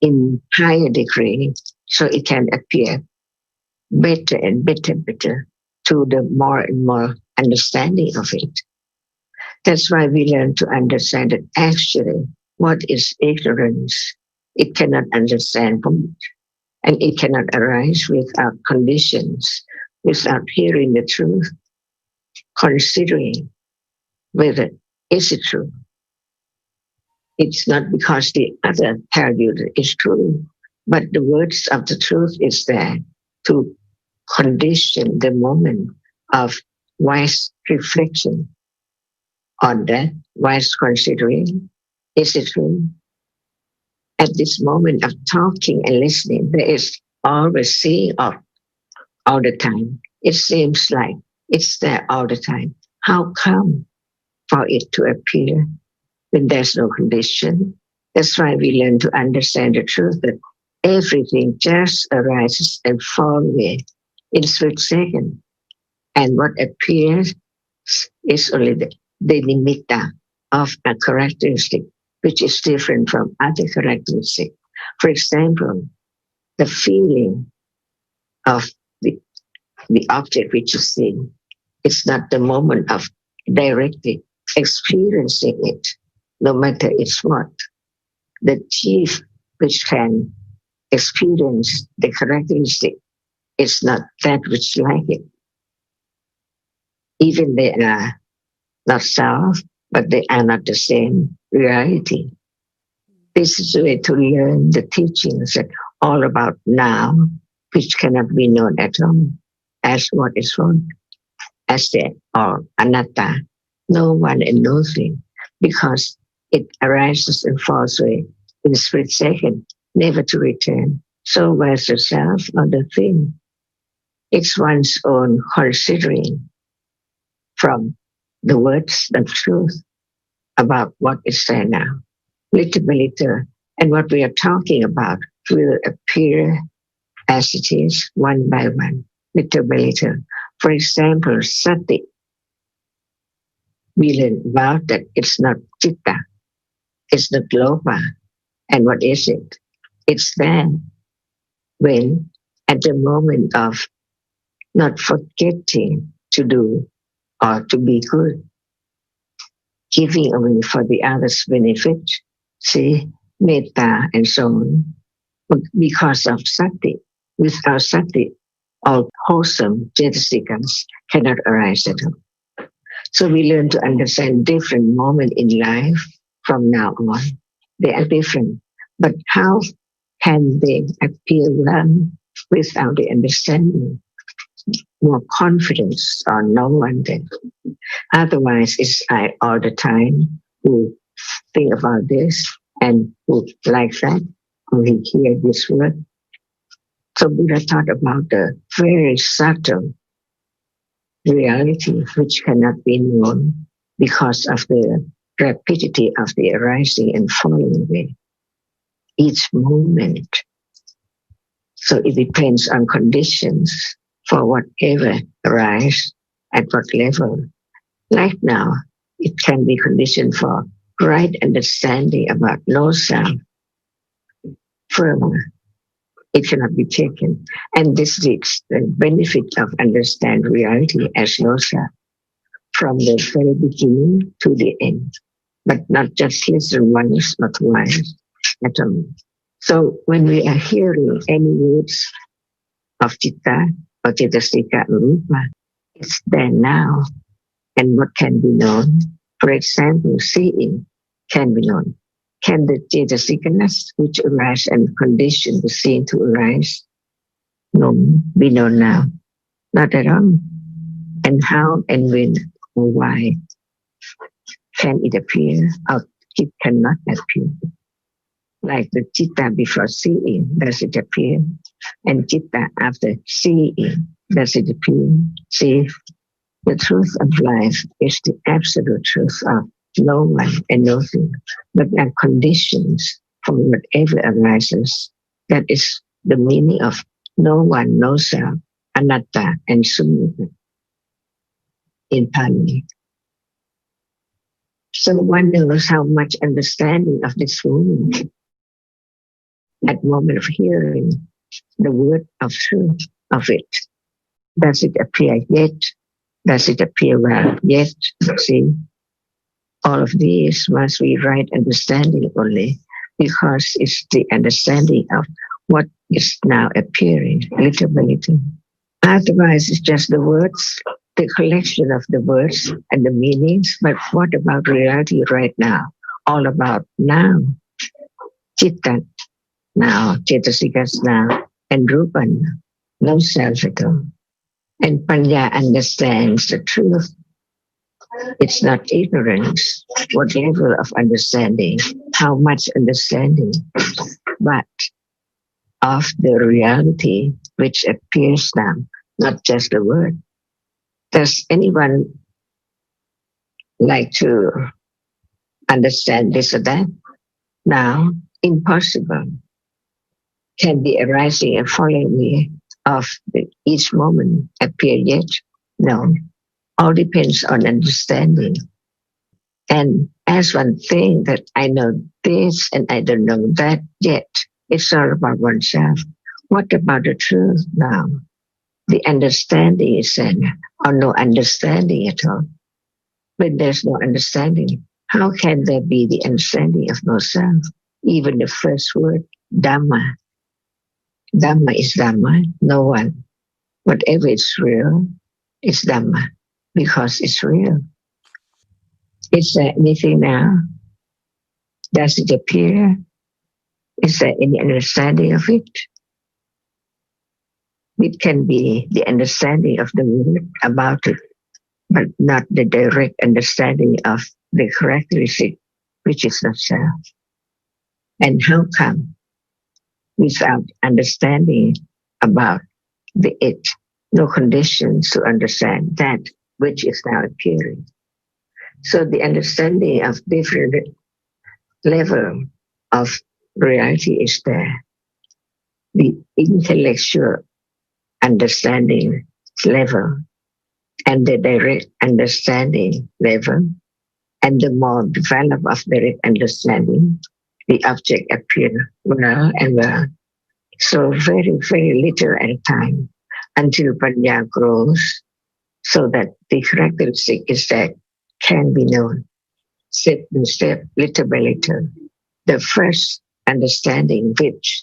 in higher degree, so it can appear better and better to the more and more understanding of it. That's why we learn to understand that actually what is ignorance, it cannot understand and it cannot arise without conditions, without hearing the truth, considering whether is it true. It's not because the other tell you that it's true, but the words of the truth is there to condition the moment of wise reflection on that, wise considering, is it true? At this moment of talking and listening, there is always seeing all the time. It seems like it's there all the time. How come for it to appear when there's no condition? That's why we learn to understand the truth that everything just arises and falls away in a split second. And what appears is only the nimitta of a characteristic which is different from other characteristics. For example, the feeling of the object which you see, it's not the moment of directly experiencing it, no matter it's what. The chief which can experience the characteristic is not that which like it. Even they are not self, but they are not the same reality. This is the way to learn the teachings that all about now, which cannot be known at all, as what is known as the or anatta, no one and nothing, because it arises and falls away in a split second, never to return. So where's the self or the thing? It's one's own considering from the words of truth about what is there now. Little by little, and what we are talking about will appear as it is, one by one, little by little. For example, sati. We learn about that it's not citta, it's not lopa. And what is it? It's there when, at the moment of not forgetting to do or to be good, giving away for the other's benefit, see, metta and so on, because of sati. Without sati, all wholesome jetasikas cannot arise at all. So we learn to understand different moments in life from now on. They are different, but how can they appear one without the understanding? More confidence or no one then. Otherwise, it's I all the time who think about this and who like that, who hear this word. So Buddha taught about the very subtle reality which cannot be known because of the rapidity of the arising and falling away. Each moment. So it depends on conditions for whatever arise at what level. Like now, it can be conditioned for right understanding about no self. Further, it cannot be taken. And this is the benefit of understanding reality as no self from the very beginning to the end. But not just listen once, not twice at all. So when we are hearing any words of citta or cetasika or rupa, it's there now. And what can be known? For example, seeing can be known. Can the cetasikas which arise and condition the seeing to arise be known now? Not at all. And how and when or why can it appear? Or it cannot appear. Like the citta before seeing, does it appear? And citta after seeing, does it appear? See, the truth of life is the absolute truth of no one and nothing, but there are conditions for whatever arises. That is the meaning of no one, no self, anatta, and sumita in Pali. So one knows how much understanding of this meaning at moment of hearing the word of truth of it. Does it appear yet? Does it appear well yet? See, all of these must be right understanding only, because it's the understanding of what is now appearing little by little. Otherwise, it's just the words, the collection of the words and the meanings. But what about reality right now? All about now. Citta now, cetasikas now, and rupa now. No self at all. And Panya understands the truth. It's not ignorance, what level of understanding, how much understanding, but of the reality which appears now, not just the word. Does anyone like to understand this or that? Now, impossible. Can the arising and falling away of each moment appear yet? No. All depends on understanding. And as one thing that I know this and I don't know that yet, it's all about oneself. What about the truth now? The understanding is then, or no understanding at all. When there's no understanding, how can there be the understanding of no self? Even the first word, Dhamma. Dhamma is Dhamma, no one. Whatever is real, it's Dhamma, because it's real. Is there anything now? Does it appear? Is there any understanding of it? It can be the understanding of the word about it, but not the direct understanding of the characteristic, which is not self. And how come, without understanding about the it, no conditions to understand that which is now appearing? So the understanding of different level of reality is there. The intellectual understanding level and the direct understanding level, and the more developed of direct understanding, the object appear well and well. So very, very little at a time until Panya grows, so that the characteristic is that can be known step by step, little by little. The first understanding which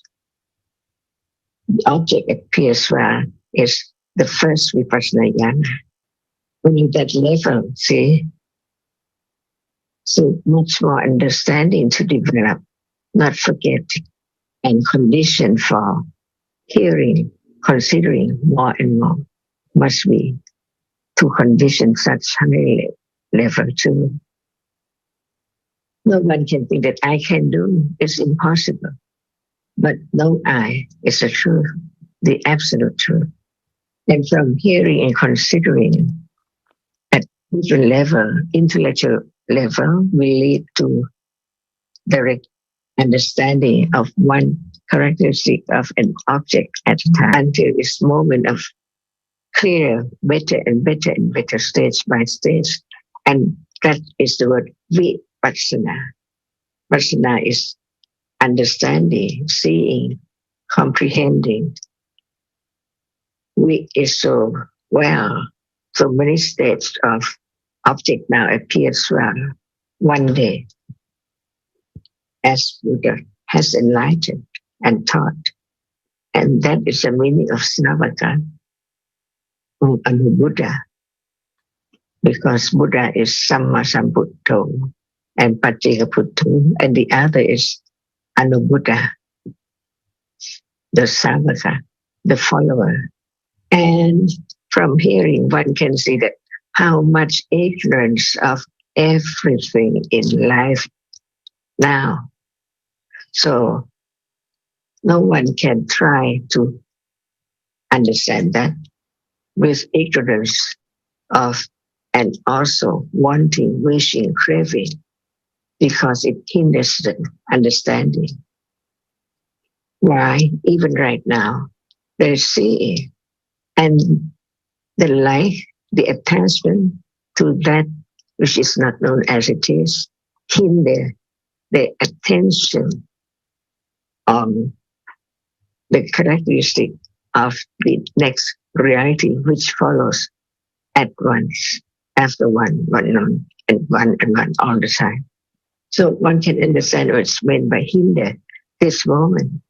the object appears well is the first vipassana jnana. Only that level, see, so much more understanding to develop, not forget, and condition for hearing, considering more and more must be to condition such high level too. No one can think that I can do. It's impossible. But no I is the truth, the absolute truth. And from hearing and considering at different level, intellectual level, will lead to direct understanding of one characteristic of an object at a time until its moment of clear, better and better and better, stage by stage. And that is the word vipassana. Vipassana is understanding, seeing, comprehending. We is so well. So many states of object now appears well one day as Buddha has enlightened and taught. And that is the meaning of Snavaka, Buddha, because Buddha is Samma Sambuddho and Paccekapuddho, and the other is Anubuddha, the Savaka, the follower. And from hearing, one can see that how much ignorance of everything in life now. So no one can try to understand that with ignorance of and also wanting, wishing, craving, because it hinders the understanding. Why? Even right now, there is seeing, and the like, the attachment to that which is not known as it is, hinder the attention on the characteristic of the next reality which follows at once, after one on, and one all the time. So one can understand what's meant by hinder this moment.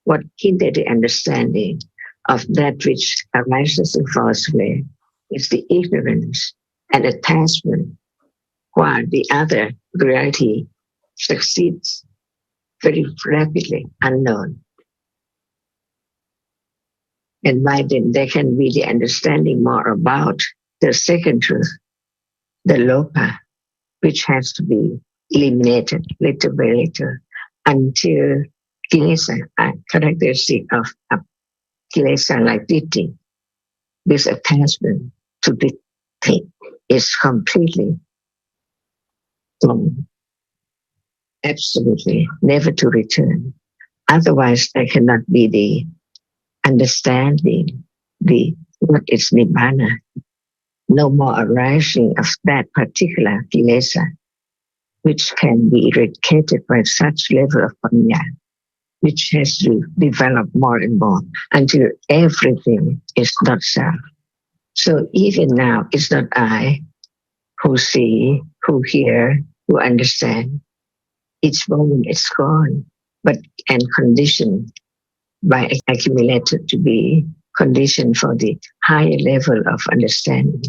What hinder the understanding of that which arises in false way is the ignorance and attachment, while the other reality succeeds very rapidly, unknown. And by then there can be the understanding more about the second truth, the loka, which has to be eliminated little by little until kilesa, a characteristic of kilesa like ditthi, this attachment to ditthi is completely gone, absolutely never to return. Otherwise, there cannot be the understanding, the what is nibbana, no more arising of that particular kilesa, which can be eradicated by such level of panya, which has to develop more and more until everything is not self. So even now, it's not I who see, who hear, who understand. Each moment it's gone, but and conditioned by accumulated to be conditioned for the higher level of understanding.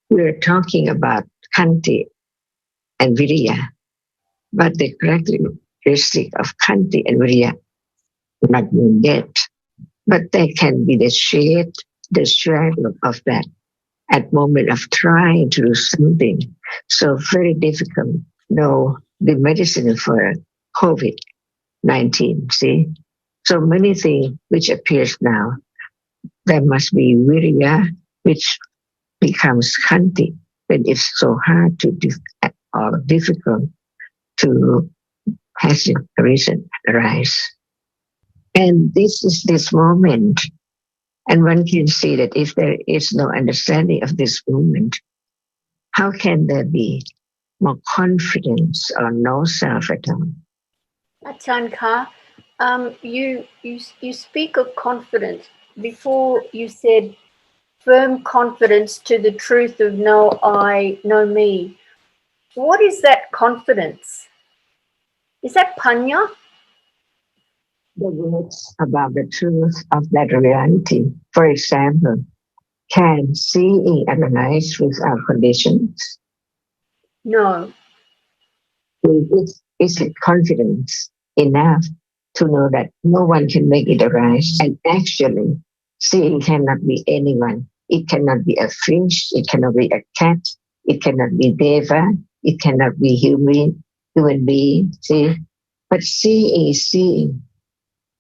We're talking about khanti and viriya, but the characteristic of khanti and viriya not known yet. but there can be the shade, the shadow of that at moment of trying to do something. So very difficult. No, the medicine for COVID-19, see? So many things which appears now. There must be virya, which becomes khanti when it's so hard to or difficult to has arisen, arise. And this is this moment. And one can see that if there is no understanding of this moment, how can there be more confidence or no self at all? Ajahn Kha, you speak of confidence. Before you said firm confidence to the truth of no I, no me. What is that confidence? Is that panya? The words about the truth of that reality. For example, can seeing arise without conditions? No. Is it confidence enough to know that no one can make it arise? And actually, seeing cannot be anyone. It cannot be a fish. It cannot be a cat. It cannot be deva. It cannot be human being. See, but seeing is seeing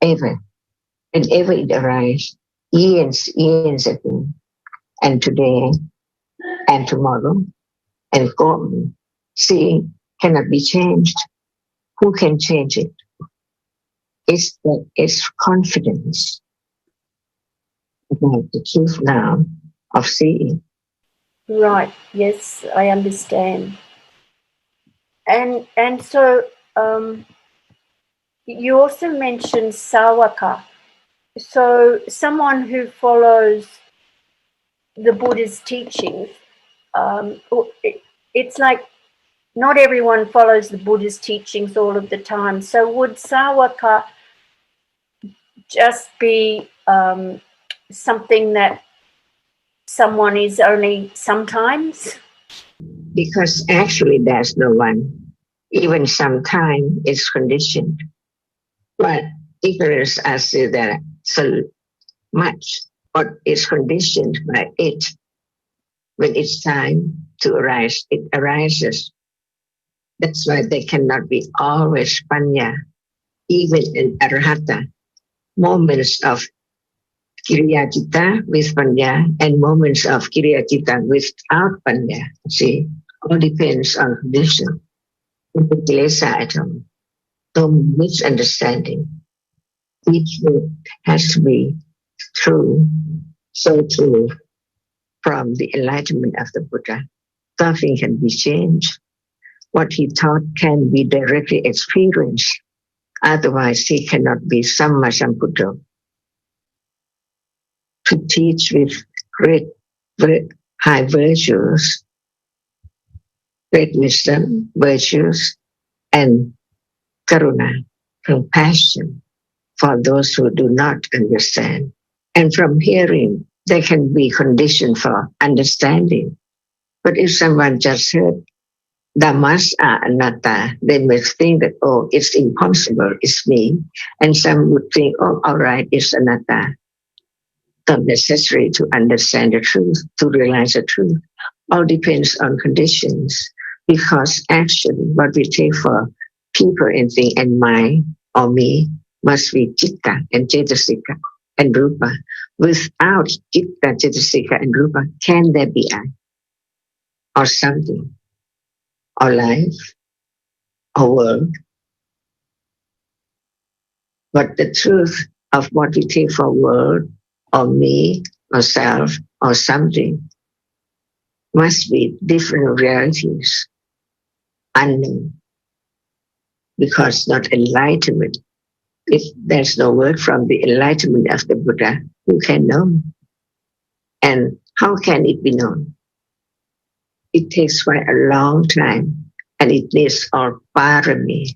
ever, and ever it arises. Years ago, and today, and tomorrow, and gone. Seeing cannot be changed. Who can change it? It's confidence about the truth now of seeing. Right. Yes, I understand. And so you also mentioned sawaka. So someone who follows the Buddha's teachings, it's like not everyone follows the Buddha's teachings all of the time. So would sawaka just be something that someone is only sometimes? Because actually there's no one. Even sometime it's conditioned. But ignorance as to that so much, but it's conditioned by it. When it's time to arise, it arises. That's why there cannot be always panya, even in arahata. Moments of kiriyacita with panya and moments of kiriyacita without panya. See, all depends on condition. Kilesa at all. No misunderstanding. Each word has to be true, so true from the enlightenment of the Buddha. Nothing can be changed. What he taught can be directly experienced. Otherwise, he cannot be Samma Sambuddha. To teach with great high virtues, great wisdom, virtues, and karuna, compassion for those who do not understand. And from hearing, there can be condition for understanding. But if someone just heard Dhammas are anatta, they may think that, oh, it's impossible, it's me. And some would think, oh, all right, it's anatta. Not necessary to understand the truth, to realize the truth. All depends on conditions. Because actually, what we take for people and thing and mind or me must be citta and cetasika and rupa. Without citta, cetasika, and rupa, can there be I? Or something? Or life? Or world? But the truth of what we take for world, or me, or self, or something, must be different realities, unknown. Because not enlightenment. If there's no word from the enlightenment of the Buddha, who can know? And how can it be known? It takes quite a long time, and it needs our parami,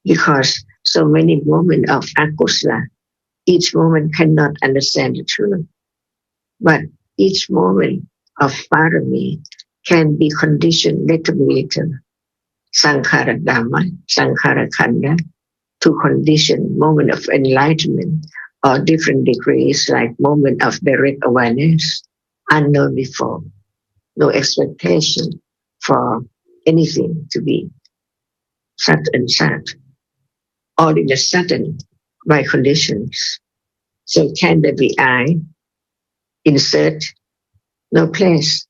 because so many moments of akusala, each moment cannot understand the truth. But each moment of parami can be conditioned little by little. Sankhara-Dhamma, Sankhara-Khanda, to condition moment of enlightenment or different degrees, like moment of direct awareness, unknown before, no expectation for anything to be such and such, all in a sudden by conditions. So can there be I? Insert, no place.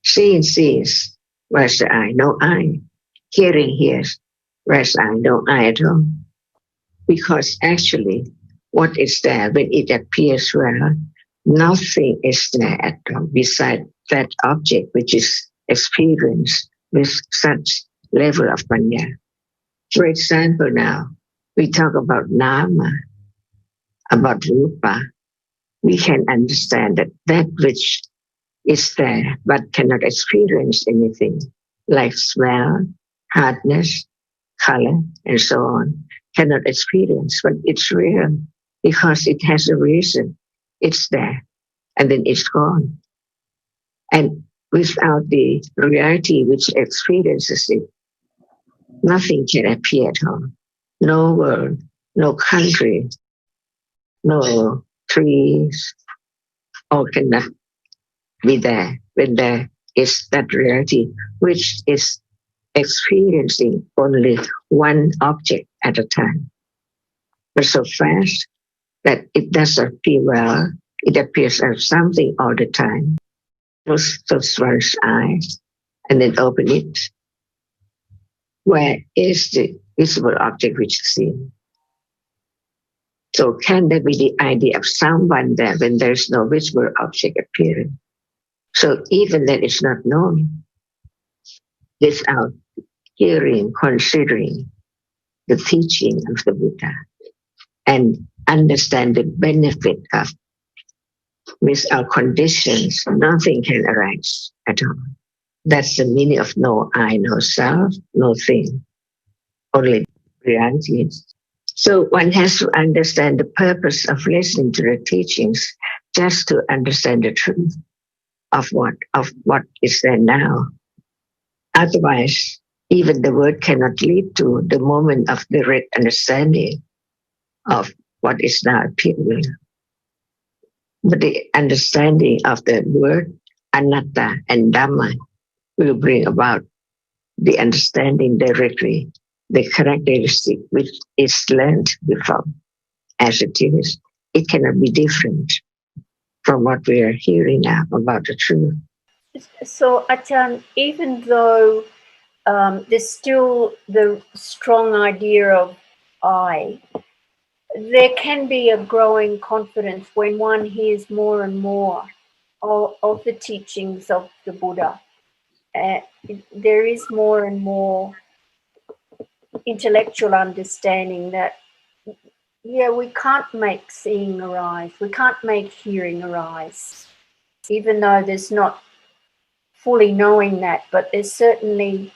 Seeing sees, where's the I? No I. Hearing hears, where's I? No I at all. Because actually, what is there when it appears well, nothing is there at all beside that object which is experienced with such level of panya. For example, now we talk about nama, about rupa. We can understand that that which is there but cannot experience anything, like smell, hardness, color, and so on, cannot experience, but it's real because it has a reason. It's there and then it's gone. And without the reality which experiences it, nothing can appear at all. No world, no country, no trees, all cannot be there when there is that reality which is experiencing only one object at a time. But so fast that it doesn't appear well, it appears as something all the time. Close one's eyes and then open it. Where is the visible object which is seen? So can there be the idea of someone there when there's no visible object appearing? So even that is not known without hearing, considering the teaching of the Buddha and understand the benefit of without conditions, nothing can arise at all. That's the meaning of no I, no self, no thing, only reality. So one has to understand the purpose of listening to the teachings just to understand the truth of what is there now. Otherwise, even the word cannot lead to the moment of direct understanding of what is now appearing. But the understanding of the word anatta and Dhamma will bring about the understanding directly, the characteristic which is learned before as it is. It cannot be different from what we are hearing now about the truth. So, Ajahn, even though there's still the strong idea of I, there can be a growing confidence when one hears more and more of the teachings of the Buddha. There is more and more intellectual understanding that, yeah, we can't make seeing arise, we can't make hearing arise, even though there's not fully knowing that, but there's certainly,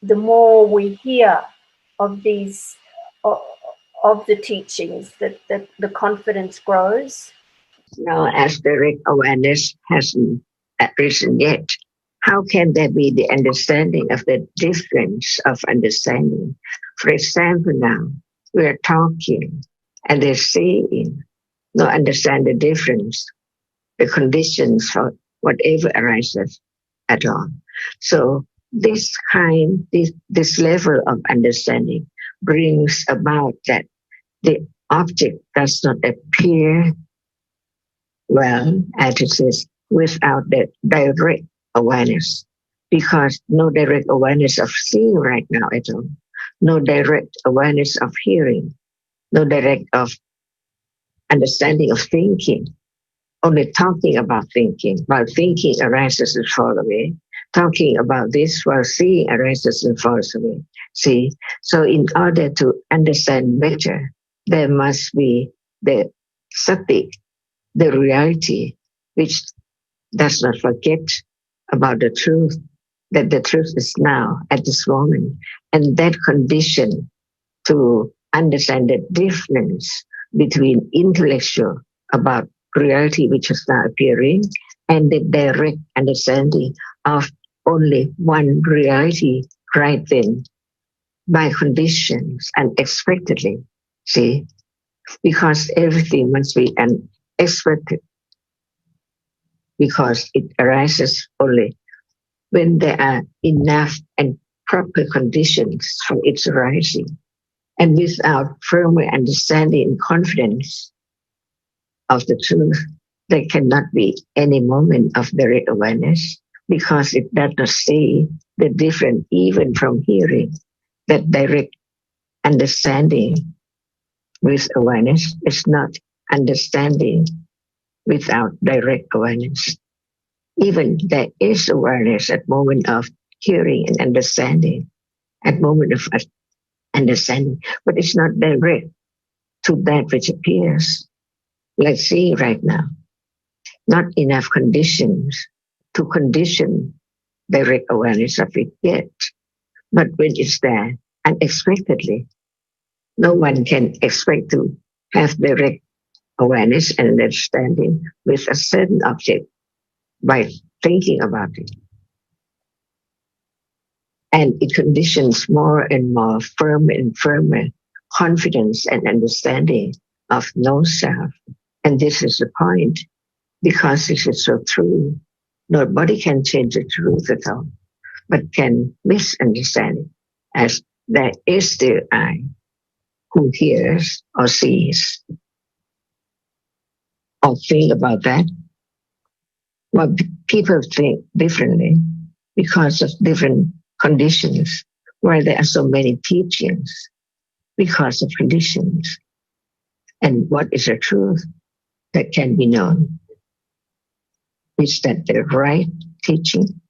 the more we hear of these, of the teachings, that the confidence grows. Now, as direct awareness hasn't arisen yet, how can there be the understanding of the difference of understanding? For example, now we are talking and they're seeing, no understand the difference, the conditions for whatever arises at all. So this level of understanding brings about that the object does not appear well as it is without the direct awareness, because no direct awareness of seeing right now at all, no direct awareness of hearing, no direct of understanding of thinking, only talking about thinking, while thinking arises and falls away, talking about this while seeing arises and falls away. See, so in order to understand better, there must be the sati, the reality, which does not forget about the truth, that the truth is now at this moment. And that condition to understand the difference between intellectual about reality which is now appearing and the direct understanding of only one reality right then by conditions unexpectedly. See, because everything must be unexpected, because it arises only when there are enough and proper conditions for its arising. And without firmer understanding and confidence of the truth, there cannot be any moment of direct awareness, because it does not see the difference even from hearing. That direct understanding with awareness is not understanding without direct awareness. Even there is awareness at moment of hearing and understanding, at moment of understanding, but it's not direct to that which appears. Let's see right now. Not enough conditions to condition direct awareness of it yet. But when it's there unexpectedly, no one can expect to have direct awareness and understanding with a certain object by thinking about it. And it conditions more and more firmer and firmer confidence and understanding of no self. And this is the point, because this is so true. Nobody can change the truth at all, but can misunderstand it as there is still I who hears or sees or feel about that. Well, people think differently because of different conditions, where there are so many teachings because of conditions. And what is the truth that can be known? Is that the right teaching?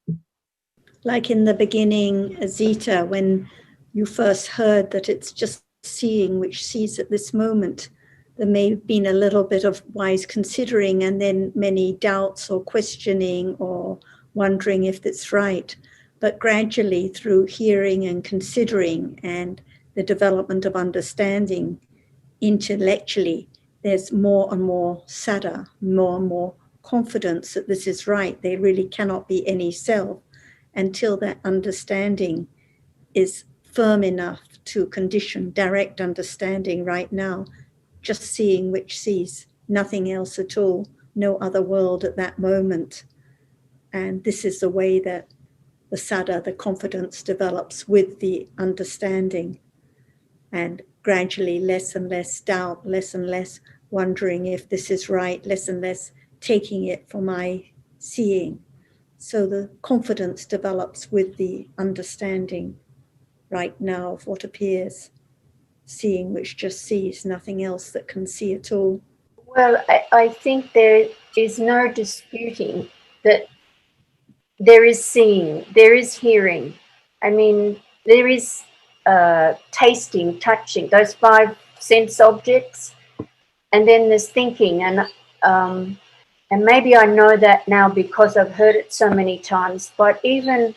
Like in the beginning, Zita, when you first heard that it's just seeing which sees at this moment, there may have been a little bit of wise considering and then many doubts or questioning or wondering if it's right. But gradually, through hearing and considering and the development of understanding intellectually, there's more and more saddha, more and more confidence that this is right. There really cannot be any self until that understanding is firm enough to condition direct understanding right now, just seeing which sees, nothing else at all, no other world at that moment. And this is the way that the saddha, the confidence, develops with the understanding. And gradually less and less doubt, less and less wondering if this is right, less and less taking it for my seeing. So the confidence develops with the understanding right now of what appears, seeing which just sees, nothing else that can see at all. Well, I think there is no disputing that there is seeing, there is hearing. I mean, there is tasting, touching, those 5 sense objects. And then there's thinking. And maybe I know that now because I've heard it so many times. But even,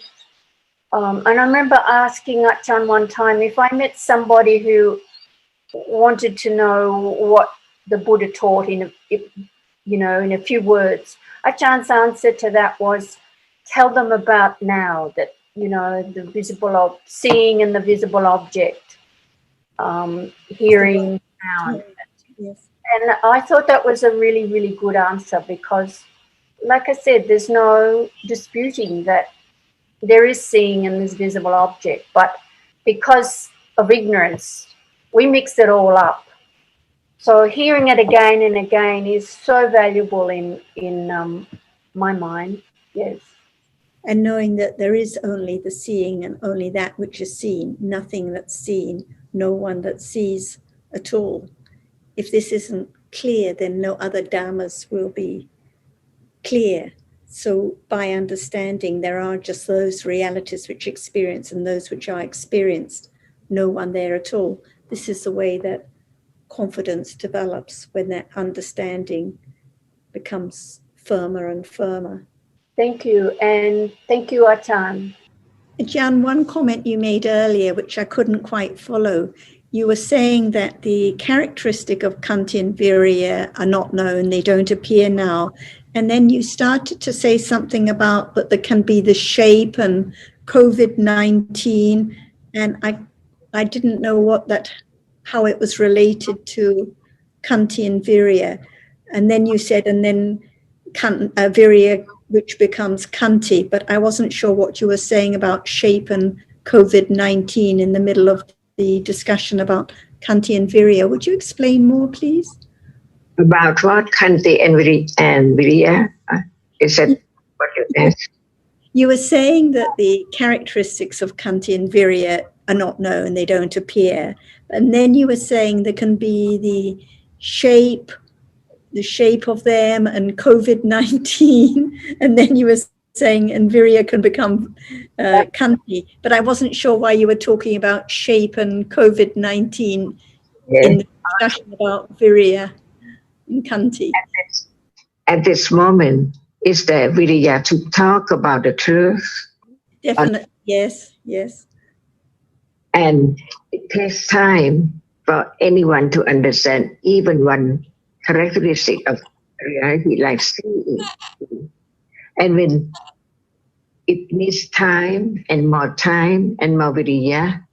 and I remember asking Ajahn one time, if I met somebody who wanted to know what the Buddha taught in a few words, Ajah's answer to that was, tell them about now, that, the visible seeing and the visible object, hearing sound. Yes. And I thought that was a really, really good answer, because, like I said, there's no disputing that there is seeing and there's visible object. But because of ignorance, we mix it all up. So hearing it again and again is so valuable in my mind. Yes. And knowing that there is only the seeing and only that which is seen, nothing that's seen, no one that sees at all. If this isn't clear, then no other dhammas will be clear. So by understanding, there are just those realities which experience and those which are experienced, no one there at all. This is the way that confidence develops, when that understanding becomes firmer and firmer. Thank you. And thank you, Ajahn. Jan, one comment you made earlier, which I couldn't quite follow. You were saying that the characteristic of Khanti and Virya are not known, they don't appear now. And then you started to say something about that there can be the shape and COVID-19. And I didn't know how it was related to Kanti and Virya. And then you said, and then Virya, which becomes Kanti. But I wasn't sure what you were saying about shape and COVID-19 in the middle of the discussion about Kanti and Virya. Would you explain more, please? About what? Kanti and Virya? Is that what you asked? You were saying that the characteristics of Kanti and Virya are not known, they don't appear. And then you were saying there can be the shape of them and COVID-19. And then you were saying, and Virya can become Kanti. But I wasn't sure why you were talking about shape and COVID-19 in the discussion about Virya and Kanti. At this moment, is there Virya to talk about the truth? Definitely, yes. And it takes time for anyone to understand even one characteristic of reality, like seeing. And when it needs time and more Virya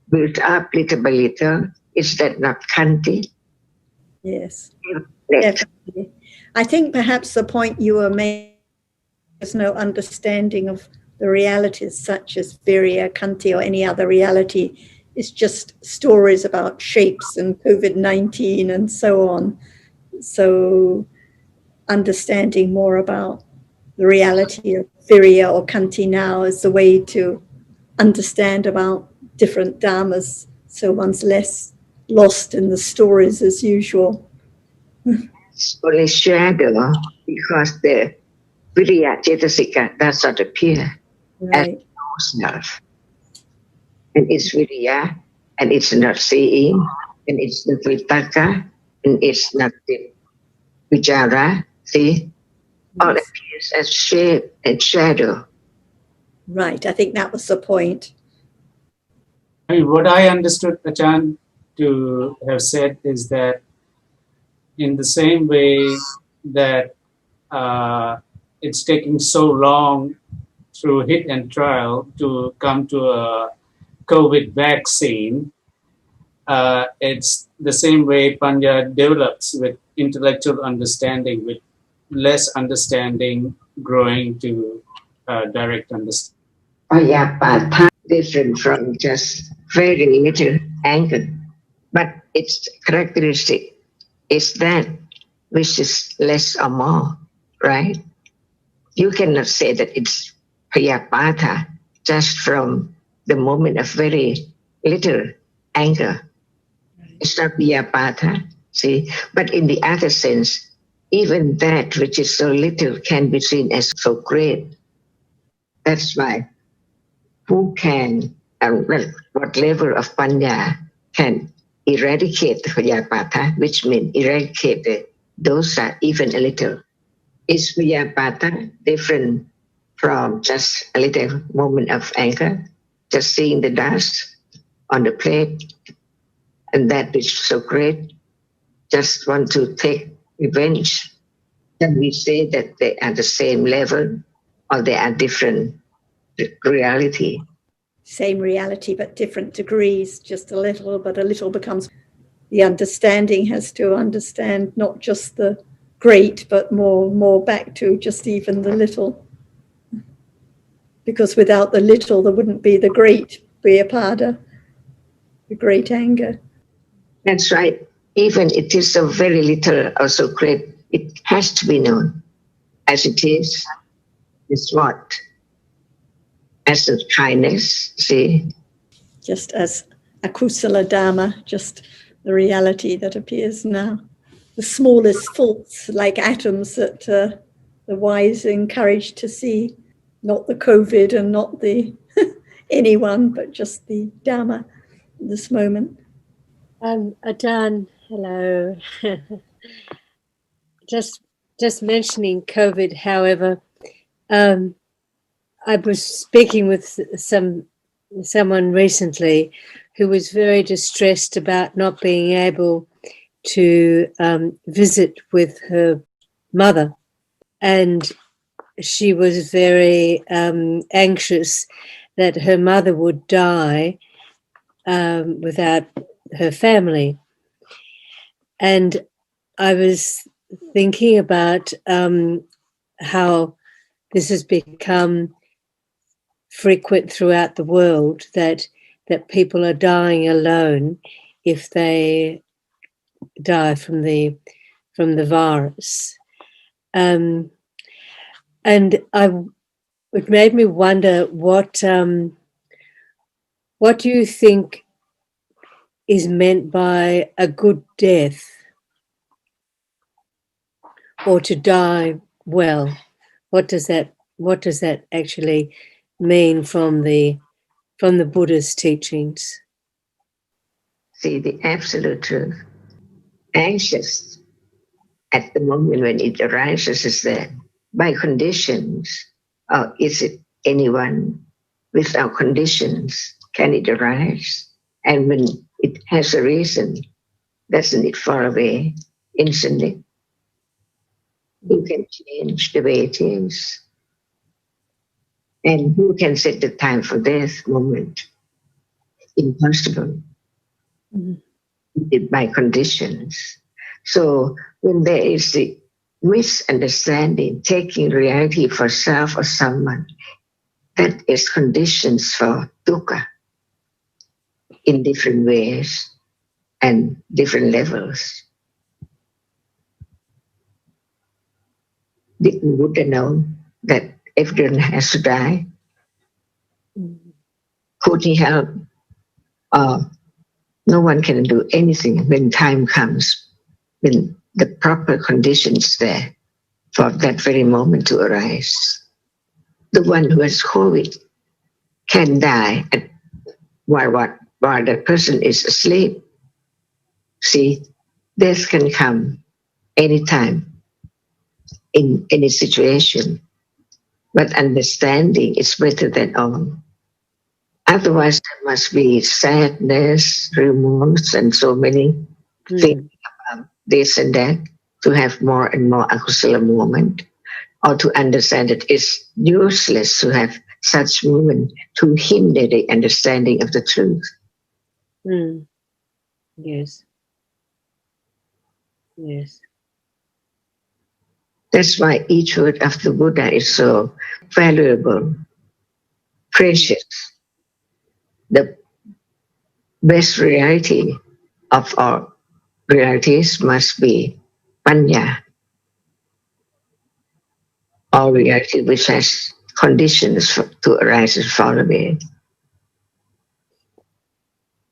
built up little by little, is that not Kanti? Yes, definitely. I think perhaps the point you were making, there's no understanding of the realities such as Virya, Kanti, or any other reality. It's just stories about shapes and COVID-19 and so on. So understanding more about the reality of Virya or Kanti now is the way to understand about different dhammas, so one's less lost in the stories as usual. It's only shadow because the Virya Cetasika does not appear Right. as self. And it's Virya, and it's not seeing, and it's not Vitaka, and it's not the Vichara. See? All appears as shape and shadow. Right, I think that was the point. I mean, what I understood Ajahn to have said is that in the same way that it's taking so long through hit and trial to come to a COVID vaccine, it's the same way Panya develops with intellectual understanding, with less understanding growing to direct understanding. Ayapatha different from just very little anger, but its characteristic is that which is less or more, right? You cannot say that it's Payapatha just from the moment of very little anger. It's not Payapatha, see? But in the other sense, even that which is so little can be seen as so great. That's why who can, what level of Panya can eradicate the Payapatha, which means eradicate the dosa even a little. Is Payapatha different from just a little moment of anger, just seeing the dust on the plate, and that which is so great, just want to take revenge? Can we say that they are the same level or they are different reality? Same reality, but different degrees, just a little, but a little becomes, the understanding has to understand not just the great, but more back to just even the little. Because without the little, there wouldn't be the great Vyapada, the great anger. That's right. Even it is so very little or so great, it has to be known as it is. It's what? As a kindness, see? Just as Akusala-Dhamma, just the reality that appears now. The smallest faults, like atoms, that the wise are encouraged to see, not the COVID and not the anyone, but just the Dhamma in this moment. Ajahn, hello. just mentioning COVID, however, I was speaking with someone recently who was very distressed about not being able to visit with her mother, and she was very anxious that her mother would die without her family. And I was thinking about how this has become frequent throughout the world, that people are dying alone if they die from the virus. And it made me wonder what do you think is meant by a good death, or to die well? What does that actually mean from the Buddha's teachings? See, the absolute truth. Anxious at the moment when it arises is there by conditions, or is it anyone without conditions? Can it arise? And when it has a reason, doesn't it fall away instantly? Who can change the way it is? And who can set the time for this moment? Impossible. Mm-hmm. By conditions. So when there is the misunderstanding, taking reality for self or someone, that is conditions for dukkha in different ways and different levels. Didn't Buddha know that everyone has to die? Could he help? No one can do anything when time comes, when the proper conditions there for that very moment to arise. The one who has COVID can die while that person is asleep. See, death can come anytime in any situation, but understanding is better than all. Otherwise, there must be sadness, remorse, and so many things about this and that, to have more and more akusala movement, or to understand that it's useless to have such movement to hinder the understanding of the truth. Yes. Yes. That's why each word of the Buddha is so valuable, precious. The best reality of our realities must be panya, or reality which has conditions to arise and fall away.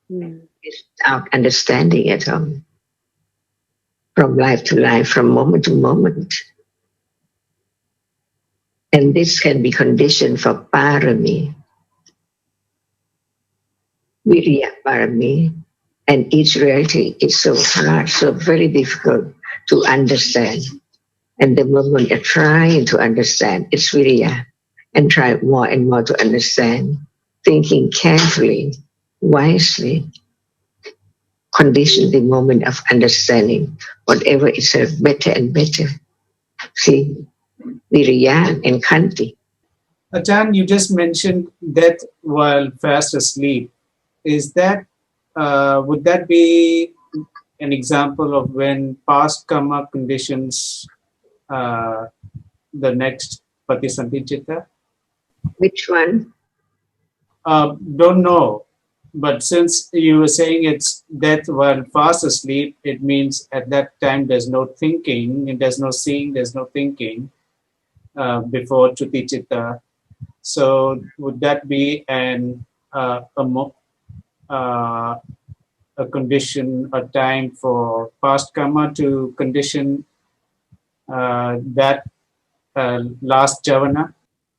Without understanding at all. From life to life, from moment to moment. And this can be conditioned for parami, virya parami. And each reality is so hard, so very difficult to understand. And the moment you're trying to understand, it's virya, and try more and more to understand, thinking carefully, wisely, condition the moment of understanding, whatever is better and better. See, virya and khanti. Ajahn, you just mentioned death while fast asleep. Is that, would that be an example of when past karma conditions the next Patisantichitta? Which one? Don't know. But since you were saying it's death while fast asleep, it means at that time there's no thinking, and there's no seeing, there's no thinking before Tritichitta. So would that be a condition, a time for past karma to condition that last javana?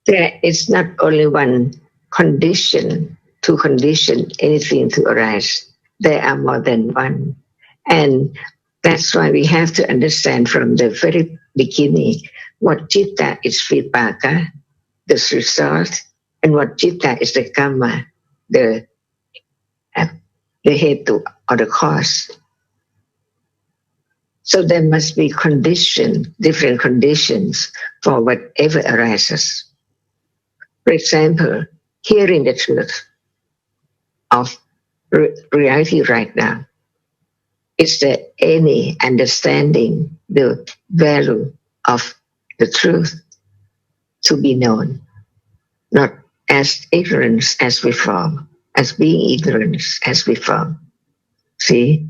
There is not only one condition to condition anything to arise. There are more than one. And that's why we have to understand from the very beginning what citta is vipaka, the result, and what citta is the karma, the hetu or the cause. So there must be different conditions for whatever arises. For example, hearing the truth of reality right now is the any understanding the value of the truth to be known, not as ignorance as before, as being ignorance as before. See,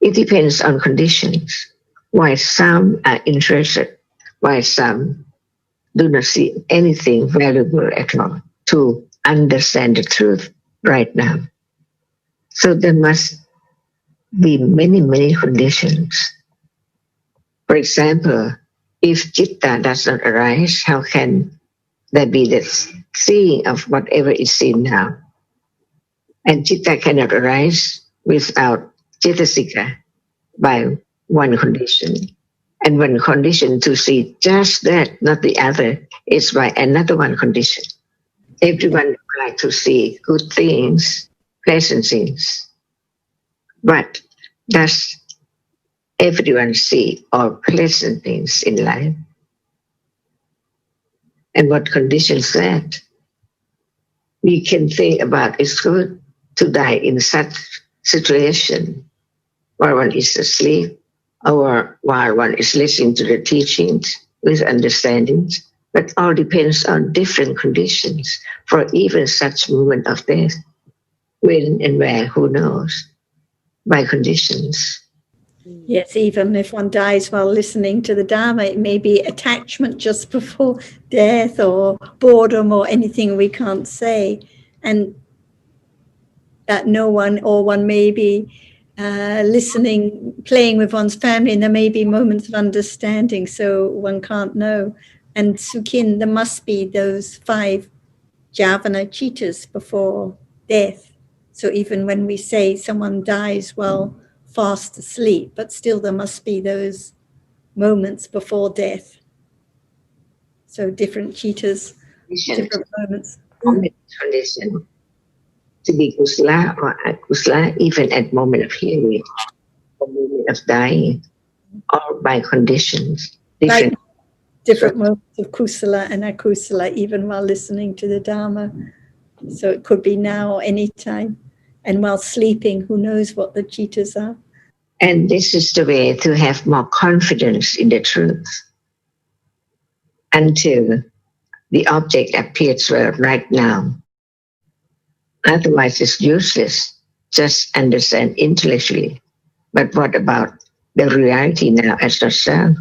it depends on conditions. Why some are interested, why some do not see anything valuable at all to understand the truth right now. So there must be many, many conditions. For example, if citta does not arise, how can there be the seeing of whatever is seen now? And citta cannot arise without cittasika by one condition. And one condition to see just that, not the other, is by another one condition. Everyone would like to see good things, pleasant things. But does everyone see all pleasant things in life? And what conditions that? We can think about it's good to die in such situation while one is asleep or while one is listening to the teachings with understandings, but all depends on different conditions for even such moment of death. When and where, who knows? By conditions. Yes, even if one dies while listening to the Dharma, it may be attachment just before death or boredom or anything we can't say. And that no one, or one may be listening, playing with one's family, and there may be moments of understanding, so one can't know. And Sukhin, there must be those 5 Javana Chittas before death. So even when we say someone dies while fast asleep, but still there must be those moments before death. So different Chittas, different moments. Condition to be kusala or akusala, even at moment of hearing or moment of dying, or by conditions. Different moments of kusala and akusala, even while listening to the Dharma. So it could be now or any time. And while sleeping, who knows what the Chittas are. And this is the way to have more confidence in the truth until the object appears well right now. Otherwise, it's useless. Just understand intellectually. But what about the reality now as yourself?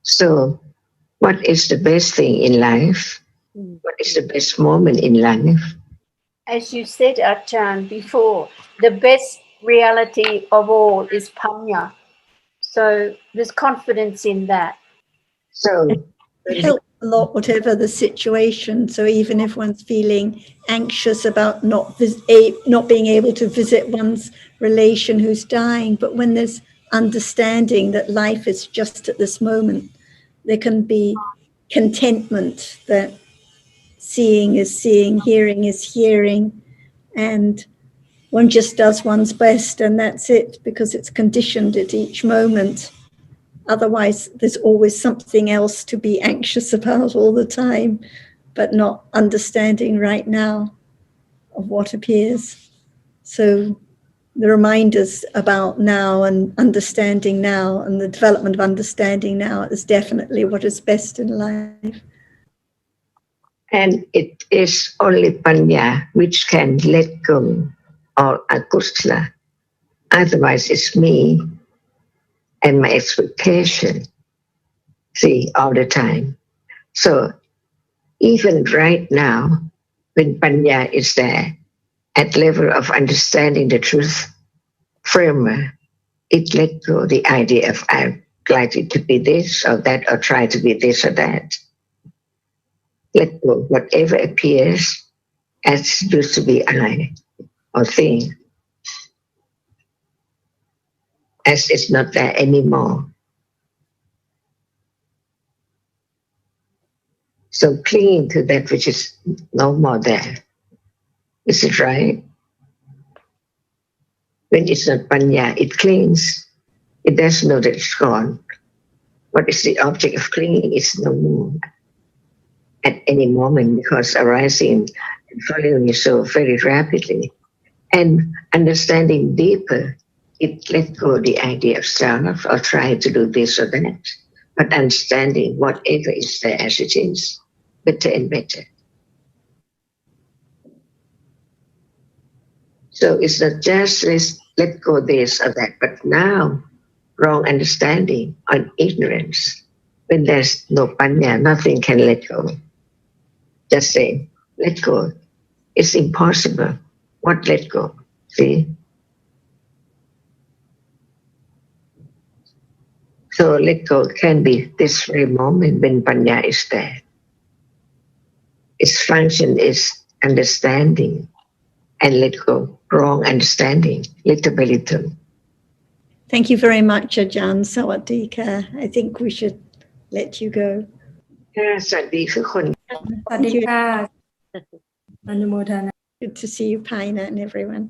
So, what is the best thing in life? What is the best moment in life? As you said, Ajahn, before, the best reality of all is panya. So there's confidence in that. So, It helps a lot, whatever the situation. So even if one's feeling anxious about not being able to visit one's relation who's dying, but when there's understanding that life is just at this moment, there can be contentment that seeing is seeing, hearing is hearing, and one just does one's best, and that's it, because it's conditioned at each moment. Otherwise, there's always something else to be anxious about all the time, but not understanding right now of what appears. So the reminders about now and understanding now and the development of understanding now is definitely what is best in life. And it is only panya which can let go of akusala. Otherwise, it's me and my expectation, see, all the time. So even right now, when panya is there, at level of understanding the truth firmer, it let go the idea of I'm likely to be this or that, or try to be this or that. Let go whatever appears as used to be I or thing, as it's not there anymore. So clinging to that which is no more there. Is it right? When it's not panya, it clings. It doesn't know that it's gone. What is the object of clinging is no more at any moment, because arising and falling is so very rapidly. And understanding deeper it let go the idea of self or try to do this or that, but understanding whatever is there as it is, better and better. So it's not just let go this or that, but now wrong understanding on ignorance. When there's no panya, nothing can let go. Just say, let go. It's impossible. What let go? See? So let go can be this very moment when panya is there. Its function is understanding and let go, wrong understanding, little by little. Thank you very much, Ajahn. Sawadika. I think we should let you go. สวัสดีทุกคน สวัสดีค่ะอนุโมทนา Good to see you, Paina, and everyone.